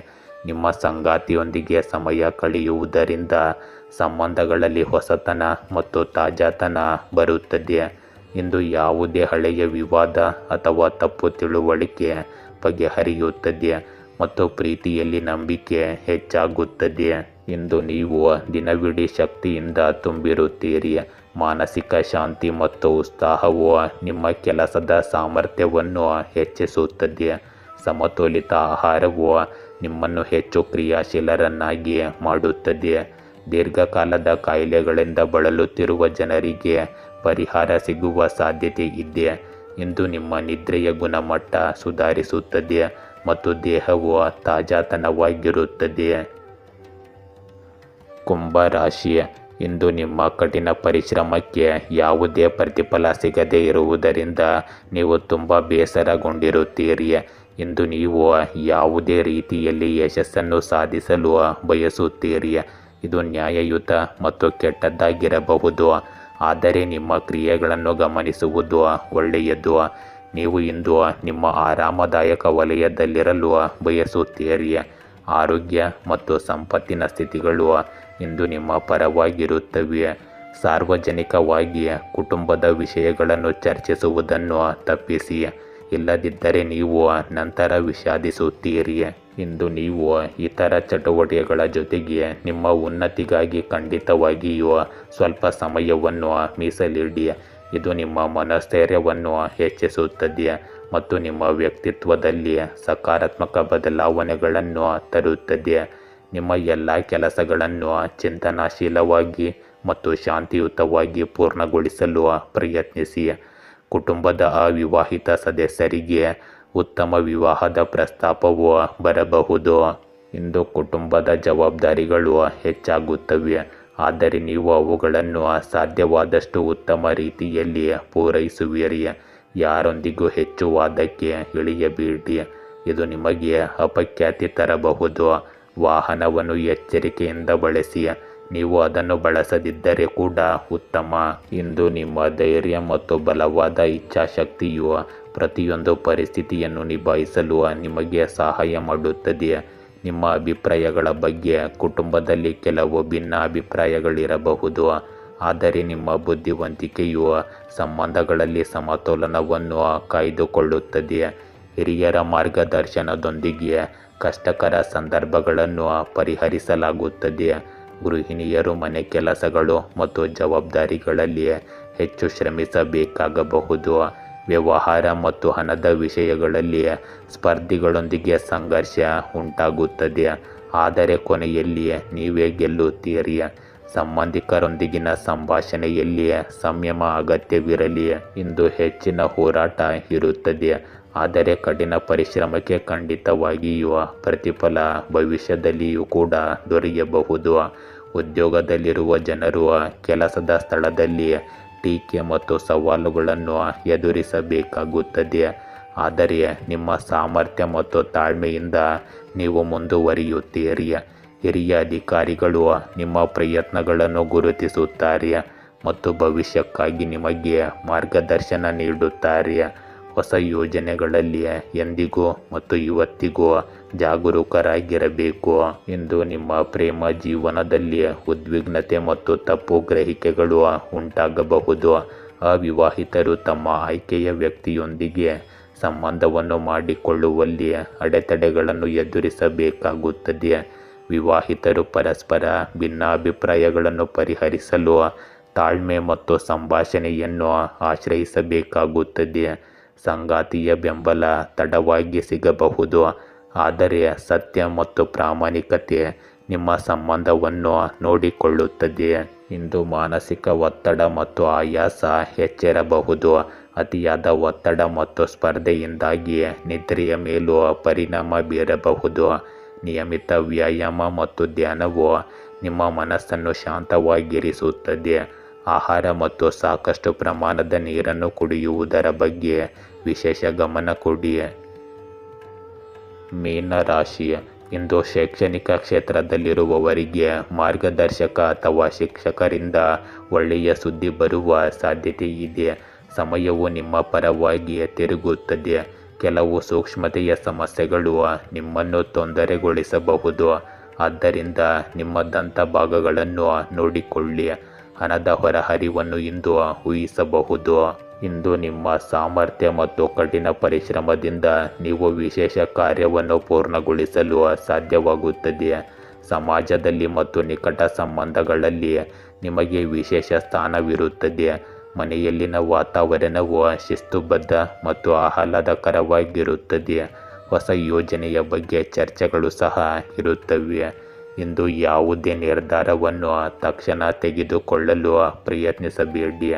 ನಿಮ್ಮ ಸಂಗಾತಿಯೊಂದಿಗೆ ಸಮಯ ಕಳೆಯುವುದರಿಂದ ಸಂಬಂಧಗಳಲ್ಲಿ ಹೊಸತನ ಮತ್ತು ತಾಜಾತನ ಬರುತ್ತದೆ. ಇಂದು ಯಾವುದೇ ಹಳೆಯ ವಿವಾದ ಅಥವಾ ತಪ್ಪು ತಿಳುವಳಿಕೆ ಬಗೆಹರಿಯುತ್ತದೆ ಮತ್ತು ಪ್ರೀತಿಯಲ್ಲಿ ನಂಬಿಕೆ ಹೆಚ್ಚಾಗುತ್ತದೆ. ಇಂದು ನೀವು ದಿನವಿಡೀ ಶಕ್ತಿಯಿಂದ ತುಂಬಿರುತ್ತೀರಿ. ಮಾನಸಿಕ ಶಾಂತಿ ಮತ್ತು ಉತ್ಸಾಹವು ನಿಮ್ಮ ಕೆಲಸದ ಸಾಮರ್ಥ್ಯವನ್ನು ಹೆಚ್ಚಿಸುತ್ತದೆ. ಸಮತೋಲಿತ ಆಹಾರವು ನಿಮ್ಮನ್ನು ಹೆಚ್ಚು ಕ್ರಿಯಾಶೀಲರನ್ನಾಗಿ ಮಾಡುತ್ತದೆ. ದೀರ್ಘಕಾಲದ ಕಾಯಿಲೆಗಳಿಂದ ಬಳಲುತ್ತಿರುವ ಜನರಿಗೆ ಪರಿಹಾರ ಸಿಗುವ ಸಾಧ್ಯತೆ ಇದೆ. ಇಂದು ನಿಮ್ಮ ನಿದ್ರೆಯ ಗುಣಮಟ್ಟ ಸುಧಾರಿಸುತ್ತದೆ ಮತ್ತು ದೇಹವು ತಾಜಾತನವಾಗಿರುತ್ತದೆ. ಕುಂಭ ರಾಶಿ, ಇಂದು ನಿಮ್ಮ ಕಠಿಣ ಪರಿಶ್ರಮಕ್ಕೆ ಯಾವುದೇ ಪ್ರತಿಫಲ ಸಿಗದೇ ಇರುವುದರಿಂದ ನೀವು ತುಂಬ ಬೇಸರಗೊಂಡಿರುತ್ತೀರಿ. ಇಂದು ನೀವು ಯಾವುದೇ ರೀತಿಯಲ್ಲಿ ಯಶಸ್ಸನ್ನು ಸಾಧಿಸಲು ಬಯಸುತ್ತೀರಿ. ಇದು ನ್ಯಾಯಯುತ ಮತ್ತು ಕೆಟ್ಟದ್ದಾಗಿರಬಹುದು, ಆದರೆ ನಿಮ್ಮ ಕ್ರಿಯೆಗಳನ್ನು ಗಮನಿಸುವುದು ಒಳ್ಳೆಯದು. ನೀವು ಇಂದು ನಿಮ್ಮ ಆರಾಮದಾಯಕ ವಲಯದಲ್ಲಿರಲು ಬಯಸುತ್ತೀರಿ. ಆರೋಗ್ಯ ಮತ್ತು ಸಂಪತ್ತಿನ ಸ್ಥಿತಿಗಳು ಇಂದು ನಿಮ್ಮ ಪರವಾಗಿರುತ್ತವೆ. ಸಾರ್ವಜನಿಕವಾಗಿ ಕುಟುಂಬದ ವಿಷಯಗಳನ್ನು ಚರ್ಚಿಸುವುದನ್ನು ತಪ್ಪಿಸಿ, ಇಲ್ಲದಿದ್ದರೆ ನೀವು ನಂತರ ವಿಷಾದಿಸುತ್ತೀರಿ. ಇಂದು ನೀವು ಇತರ ಚಟುವಟಿಕೆಗಳ ಜೊತೆಗೆ ನಿಮ್ಮ ಉನ್ನತಿಗಾಗಿ ಖಂಡಿತವಾಗಿಯೂ ಸ್ವಲ್ಪ ಸಮಯವನ್ನು ಮೀಸಲಿಡಿ. ಇದು ನಿಮ್ಮ ಮನೋಸ್ಥೈರ್ಯವನ್ನು ಹೆಚ್ಚಿಸುತ್ತದೆ ಮತ್ತು ನಿಮ್ಮ ವ್ಯಕ್ತಿತ್ವದಲ್ಲಿ ಸಕಾರಾತ್ಮಕ ಬದಲಾವಣೆಗಳನ್ನು ತರುತ್ತದೆ. ನಿಮ್ಮ ಎಲ್ಲ ಕೆಲಸಗಳನ್ನು ಚಿಂತನಶೀಲವಾಗಿ ಮತ್ತು ಶಾಂತಿಯುತವಾಗಿ ಪೂರ್ಣಗೊಳಿಸಲು ಪ್ರಯತ್ನಿಸಿ. ಕುಟುಂಬದ ಅವಿವಾಹಿತ ಸದಸ್ಯರಿಗೆ ಉತ್ತಮ ವಿವಾಹದ ಪ್ರಸ್ತಾಪವು ಬರಬಹುದು. ಇಂದು ಕುಟುಂಬದ ಜವಾಬ್ದಾರಿಗಳು ಹೆಚ್ಚಾಗುತ್ತವೆ, ಆದರೆ ನೀವು ಅವುಗಳನ್ನು ಸಾಧ್ಯವಾದಷ್ಟು ಉತ್ತಮ ರೀತಿಯಲ್ಲಿ ಪೂರೈಸುವಿರಿ. ಯಾರೊಂದಿಗೂ ಹೆಚ್ಚು ವಾದಕ್ಕೆ ಇಳಿಯಬೇಡಿ, ಇದು ನಿಮಗೆ ಅಪಖ್ಯಾತಿ ತರಬಹುದು. ವಾಹನವನ್ನು ಎಚ್ಚರಿಕೆಯಿಂದ ಬಳಸಿ, ನೀವು ಅದನ್ನು ಬಳಸದಿದ್ದರೆ ಕೂಡ ಉತ್ತಮ. ಇಂದು ನಿಮ್ಮ ಧೈರ್ಯ ಮತ್ತು ಬಲವಾದ ಇಚ್ಛಾಶಕ್ತಿಯು ಪ್ರತಿಯೊಂದು ಪರಿಸ್ಥಿತಿಯನ್ನು ನಿಭಾಯಿಸಲು ನಿಮಗೆ ಸಹಾಯ ಮಾಡುತ್ತದೆ. ನಿಮ್ಮ ಅಭಿಪ್ರಾಯಗಳ ಬಗ್ಗೆ ಕುಟುಂಬದಲ್ಲಿ ಕೆಲವು ಭಿನ್ನಾಭಿಪ್ರಾಯಗಳಿರಬಹುದು, ಆದರೆ ನಿಮ್ಮ ಬುದ್ಧಿವಂತಿಕೆಯು ಸಂಬಂಧಗಳಲ್ಲಿ ಸಮತೋಲನವನ್ನು ಕಾಯ್ದುಕೊಳ್ಳುತ್ತದೆ. ಹಿರಿಯರ ಮಾರ್ಗದರ್ಶನದೊಂದಿಗೆ ಕಷ್ಟಕರ ಸಂದರ್ಭಗಳನ್ನು ಪರಿಹರಿಸಲಾಗುತ್ತದೆ. ಗೃಹಿಣಿಯರು ಮನೆ ಕೆಲಸಗಳು ಮತ್ತು ಜವಾಬ್ದಾರಿಗಳಲ್ಲಿ ಹೆಚ್ಚು ಶ್ರಮಿಸಬೇಕಾಗಬಹುದು. ವ್ಯವಹಾರ ಮತ್ತು ಹಣದ ವಿಷಯಗಳಲ್ಲಿ ಸ್ಪರ್ಧಿಗಳೊಂದಿಗೆ ಸಂಘರ್ಷ ಉಂಟಾಗುತ್ತದೆ, ಆದರೆ ಕೊನೆಯಲ್ಲಿ ನೀವೇ ಗೆಲ್ಲುತ್ತೀರಿ. ಸಂಬಂಧಿಕರೊಂದಿಗಿನ ಸಂಭಾಷಣೆಯಲ್ಲಿ ಸಂಯಮ ಅಗತ್ಯವಿರಲಿ. ಇಂದು ಹೆಚ್ಚಿನ ಹೋರಾಟ ಇರುತ್ತದೆ, ಆದರೆ ಕಠಿಣ ಪರಿಶ್ರಮಕ್ಕೆ ಖಂಡಿತವಾಗಿಯೂ ಪ್ರತಿಫಲ ಭವಿಷ್ಯದಲ್ಲಿಯೂ ಕೂಡ ದೊರೆಯಬಹುದು. ಉದ್ಯೋಗದಲ್ಲಿರುವ ಜನರು ಕೆಲಸದ ಸ್ಥಳದಲ್ಲಿ ಟೀಕೆ ಮತ್ತು ಸವಾಲುಗಳನ್ನು ಎದುರಿಸಬೇಕಾಗುತ್ತದೆ, ಆದರೆ ನಿಮ್ಮ ಸಾಮರ್ಥ್ಯ ಮತ್ತು ತಾಳ್ಮೆಯಿಂದ ನೀವು ಮುಂದುವರಿಯುತ್ತೀರಿ. ಹಿರಿಯ ಅಧಿಕಾರಿಗಳು ನಿಮ್ಮ ಪ್ರಯತ್ನಗಳನ್ನು ಗುರುತಿಸುತ್ತಾರೆ ಮತ್ತು ಭವಿಷ್ಯಕ್ಕಾಗಿ ನಿಮಗೆ ಮಾರ್ಗದರ್ಶನ ನೀಡುತ್ತಾರೆ. ಹೊಸ ಯೋಜನೆಗಳಲ್ಲಿ ಎಂದಿಗೂ ಮತ್ತು ಇವತ್ತಿಗೂ ಜಾಗರೂಕರಾಗಿರಬೇಕು. ಇಂದು ನಿಮ್ಮ ಪ್ರೇಮ ಜೀವನದಲ್ಲಿ ಉದ್ವಿಗ್ನತೆ ಮತ್ತು ತಪ್ಪು ಗ್ರಹಿಕೆಗಳು ಉಂಟಾಗಬಹುದು. ಅವಿವಾಹಿತರು ತಮ್ಮ ಆಯ್ಕೆಯ ವ್ಯಕ್ತಿಯೊಂದಿಗೆ ಸಂಬಂಧವನ್ನು ಮಾಡಿಕೊಳ್ಳುವಲ್ಲಿ ಅಡೆತಡೆಗಳನ್ನು ಎದುರಿಸಬೇಕಾಗುತ್ತದೆ. ವಿವಾಹಿತರು ಪರಸ್ಪರ ಭಿನ್ನಾಭಿಪ್ರಾಯಗಳನ್ನು ಪರಿಹರಿಸಲು ತಾಳ್ಮೆ ಮತ್ತು ಸಂಭಾಷಣೆಯನ್ನು ಆಶ್ರಯಿಸಬೇಕಾಗುತ್ತದೆ. ಸಂಗಾತಿಯ ಬೆಂಬಲ ತಡವಾಗಿ ಸಿಗಬಹುದು, ಆದರೆ ಸತ್ಯ ಮತ್ತು ಪ್ರಾಮಾಣಿಕತೆ ನಿಮ್ಮ ಸಂಬಂಧವನ್ನು ನೋಡಿಕೊಳ್ಳುತ್ತದೆ. ಇಂದು ಮಾನಸಿಕ ಒತ್ತಡ ಮತ್ತು ಆಯಾಸ ಹೆಚ್ಚಿರಬಹುದು. ಅತಿಯಾದ ಒತ್ತಡ ಮತ್ತು ಸ್ಪರ್ಧೆಯಿಂದಾಗಿ ನಿದ್ರೆಯ ಮೇಲೂ ಪರಿಣಾಮ ಬೀರಬಹುದು. ನಿಯಮಿತ ವ್ಯಾಯಾಮ ಮತ್ತು ಧ್ಯಾನವು ನಿಮ್ಮ ಮನಸ್ಸನ್ನು ಶಾಂತವಾಗಿರಿಸುತ್ತದೆ. ಆಹಾರ ಮತ್ತು ಸಾಕಷ್ಟು ಪ್ರಮಾಣದ ನೀರನ್ನು ಕುಡಿಯುವುದರ ಬಗ್ಗೆ ವಿಶೇಷ ಗಮನ ಕೊಡಿ. ಮೀನರಾಶಿ, ಇಂದು ಶೈಕ್ಷಣಿಕ ಕ್ಷೇತ್ರದಲ್ಲಿರುವವರಿಗೆ ಮಾರ್ಗದರ್ಶಕ ಅಥವಾ ಶಿಕ್ಷಕರಿಂದ ಒಳ್ಳೆಯ ಸುದ್ದಿ ಬರುವ ಸಾಧ್ಯತೆ ಇದೆ. ಸಮಯವು ನಿಮ್ಮ ಪರವಾಗಿ ತಿರುಗುತ್ತದೆ. ಕೆಲವು ಸೂಕ್ಷ್ಮತೆಯ ಸಮಸ್ಯೆಗಳು ನಿಮ್ಮನ್ನು ತೊಂದರೆಗೊಳಿಸಬಹುದು, ಆದ್ದರಿಂದ ನಿಮ್ಮ ದಂತಭಾಗಗಳನ್ನು ನೋಡಿಕೊಳ್ಳಿ. ಹಣದ ಹೊರಹರಿವನ್ನು ಇಂದು ಊಹಿಸಬಹುದು. ಇಂದು ನಿಮ್ಮ ಸಾಮರ್ಥ್ಯ ಮತ್ತು ಕಠಿಣ ಪರಿಶ್ರಮದಿಂದ ನೀವು ವಿಶೇಷ ಕಾರ್ಯವನ್ನು ಪೂರ್ಣಗೊಳಿಸಲು ಸಾಧ್ಯವಾಗುತ್ತದೆ. ಸಮಾಜದಲ್ಲಿ ಮತ್ತು ನಿಕಟ ಸಂಬಂಧಗಳಲ್ಲಿ ನಿಮಗೆ ವಿಶೇಷ ಸ್ಥಾನವಿರುತ್ತದೆ. ಮನೆಯಲ್ಲಿನ ವಾತಾವರಣವು ಶಿಸ್ತುಬದ್ಧ ಮತ್ತು ಆಹ್ಲಾದಕರವಾಗಿರುತ್ತದೆ. ಹೊಸ ಯೋಜನೆಯ ಬಗ್ಗೆ ಚರ್ಚೆಗಳು ಸಹ ಇರುತ್ತವೆ. ಇಂದು ಯಾವುದೇ ನಿರ್ಧಾರವನ್ನು ತಕ್ಷಣ ತೆಗೆದುಕೊಳ್ಳಲು ಪ್ರಯತ್ನಿಸಬೇಡಿ,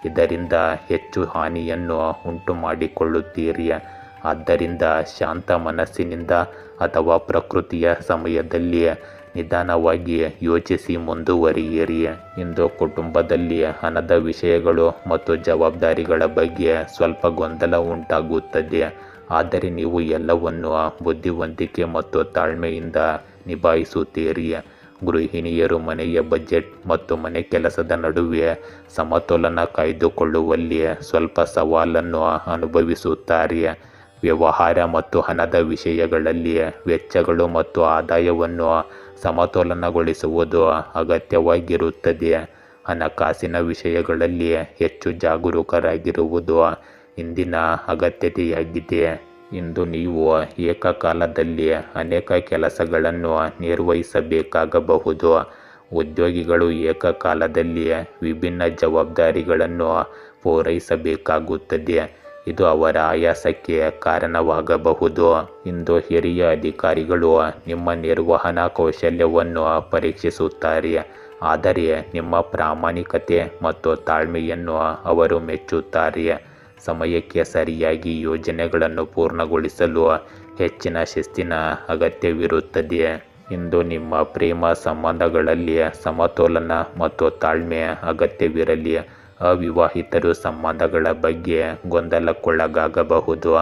ಇದರಿಂದ ಹೆಚ್ಚು ಹಾನಿಯನ್ನು ಉಂಟುಮಾಡಿಕೊಳ್ಳುತ್ತೀರಿ. ಆದ್ದರಿಂದ ಶಾಂತ ಮನಸ್ಸಿನಿಂದ ಅಥವಾ ಪ್ರಕೃತಿಯ ಸಮಯದಲ್ಲಿ ನಿಧಾನವಾಗಿ ಯೋಚಿಸಿ ಮುಂದುವರಿಯಿರಿ. ಇಂದು ಕುಟುಂಬದಲ್ಲಿ ಹಣದ ವಿಷಯಗಳು ಮತ್ತು ಜವಾಬ್ದಾರಿಗಳ ಬಗ್ಗೆ ಸ್ವಲ್ಪ ಗೊಂದಲ ಉಂಟಾಗುತ್ತದೆ, ಆದರೆ ನೀವು ಎಲ್ಲವನ್ನು ಬುದ್ಧಿವಂತಿಕೆ ಮತ್ತು ತಾಳ್ಮೆಯಿಂದ ನಿಭಾಯಿಸುತ್ತೀರಿ. ಗೃಹಿಣಿಯರು ಮನೆಯ ಬಜೆಟ್ ಮತ್ತು ಮನೆ ಕೆಲಸದ ನಡುವೆ ಸಮತೋಲನ ಕಾಯ್ದುಕೊಳ್ಳುವಲ್ಲಿ ಸ್ವಲ್ಪ ಸವಾಲನ್ನು ಅನುಭವಿಸುತ್ತಾರೆ. ವ್ಯವಹಾರ ಮತ್ತು ಹಣದ ವಿಷಯಗಳಲ್ಲಿ ವೆಚ್ಚಗಳು ಮತ್ತು ಆದಾಯವನ್ನು ಸಮತೋಲನಗೊಳಿಸುವುದು ಅಗತ್ಯವಾಗಿರುತ್ತದೆ. ಹಣಕಾಸಿನ ವಿಷಯಗಳಲ್ಲಿ ಹೆಚ್ಚು ಜಾಗರೂಕರಾಗಿರುವುದು ಇಂದಿನ ಅಗತ್ಯತೆಯಾಗಿದೆ. ಇಂದು ನೀವು ಏಕಕಾಲದಲ್ಲಿ ಅನೇಕ ಕೆಲಸಗಳನ್ನು ನಿರ್ವಹಿಸಬೇಕಾಗಬಹುದು. ಉದ್ಯೋಗಿಗಳು ಏಕಕಾಲದಲ್ಲಿ ವಿಭಿನ್ನ ಜವಾಬ್ದಾರಿಗಳನ್ನು ಪೂರೈಸಬೇಕಾಗುತ್ತದೆ, ಇದು ಅವರ ಆಯಾಸಕ್ಕೆ ಕಾರಣವಾಗಬಹುದು. ಇಂದು ಹಿರಿಯ ಅಧಿಕಾರಿಗಳು ನಿಮ್ಮ ನಿರ್ವಹಣಾ ಕೌಶಲ್ಯವನ್ನು ಪರೀಕ್ಷಿಸುತ್ತಾರೆ, ಆದರೆ ನಿಮ್ಮ ಪ್ರಾಮಾಣಿಕತೆ ಮತ್ತು ತಾಳ್ಮೆಯನ್ನು ಅವರು ಮೆಚ್ಚುತ್ತಾರೆ. ಸಮಯಕ್ಕೆ ಸರಿಯಾಗಿ ಯೋಜನೆಗಳನ್ನು ಪೂರ್ಣಗೊಳಿಸಲು ಹೆಚ್ಚಿನ ಶಿಸ್ತಿನ ಅಗತ್ಯವಿರುತ್ತದೆ. ಇಂದು ನಿಮ್ಮ ಪ್ರೇಮ ಸಂಬಂಧಗಳಲ್ಲಿ ಸಮತೋಲನ ಮತ್ತು ತಾಳ್ಮೆ ಅಗತ್ಯವಿರಲಿ. ಅವಿವಾಹಿತರು ಸಂಬಂಧಗಳ ಬಗ್ಗೆ ಗೊಂದಲಕ್ಕೊಳಗಾಗಬಹುದು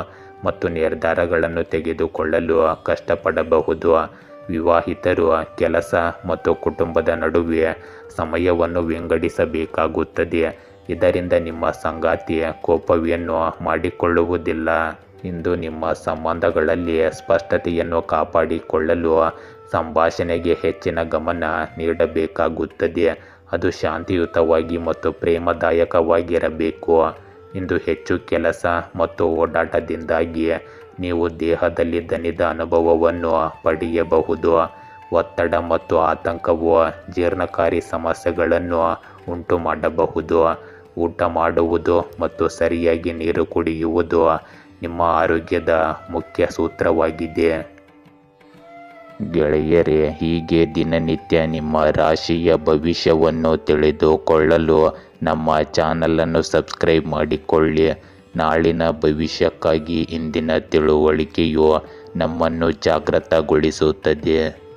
ಮತ್ತು ನಿರ್ಧಾರಗಳನ್ನು ತೆಗೆದುಕೊಳ್ಳಲು ಕಷ್ಟಪಡಬಹುದು. ವಿವಾಹಿತರು ಕೆಲಸ ಮತ್ತು ಕುಟುಂಬದ ನಡುವೆ ಸಮಯವನ್ನು ವಿಂಗಡಿಸಬೇಕಾಗುತ್ತದೆ, ಇದರಿಂದ ನಿಮ್ಮ ಸಂಗಾತಿ ಕೋಪವೇನು ಮಾಡಿಕೊಳ್ಳುವುದಿಲ್ಲ. ಇಂದು ನಿಮ್ಮ ಸಂಬಂಧಗಳಲ್ಲಿ ಸ್ಪಷ್ಟತೆಯನ್ನು ಕಾಪಾಡಿಕೊಳ್ಳಲು ಸಂಭಾಷಣೆಗೆ ಹೆಚ್ಚಿನ ಗಮನ ನೀಡಬೇಕಾಗುತ್ತದೆ. ಅದು ಶಾಂತಿಯುತವಾಗಿ ಮತ್ತು ಪ್ರೇಮದಾಯಕವಾಗಿರಬೇಕು. ಇಂದು ಹೆಚ್ಚು ಕೆಲಸ ಮತ್ತು ಓಡಾಟದಿಂದಾಗಿ ನೀವು ದೇಹದಲ್ಲಿ ದಣಿದ ಅನುಭವವನ್ನು ಪಡೆಯಬಹುದು. ಒತ್ತಡ ಮತ್ತು ಆತಂಕವು ಜೀರ್ಣಕಾರಿ ಸಮಸ್ಯೆಗಳನ್ನು ಉಂಟುಮಾಡಬಹುದು. ಊಟ ಮಾಡುವುದು ಮತ್ತು ಸರಿಯಾಗಿ ನೀರು ಕುಡಿಯುವುದು ನಿಮ್ಮ ಆರೋಗ್ಯದ ಮುಖ್ಯ ಸೂತ್ರವಾಗಿದೆ. ಗೆಳೆಯರೇ, ಹೀಗೆ ದಿನನಿತ್ಯ ನಿಮ್ಮ ರಾಶಿಯ ಭವಿಷ್ಯವನ್ನು ತಿಳಿದುಕೊಳ್ಳಲು ನಮ್ಮ ಚಾನಲನ್ನು ಸಬ್ಸ್ಕ್ರೈಬ್ ಮಾಡಿಕೊಳ್ಳಿ. ನಾಳಿನ ಭವಿಷ್ಯಕ್ಕಾಗಿ ಇಂದಿನ ತಿಳುವಳಿಕೆಯು ನಮ್ಮನ್ನು ಜಾಗೃತಗೊಳಿಸುತ್ತದೆ.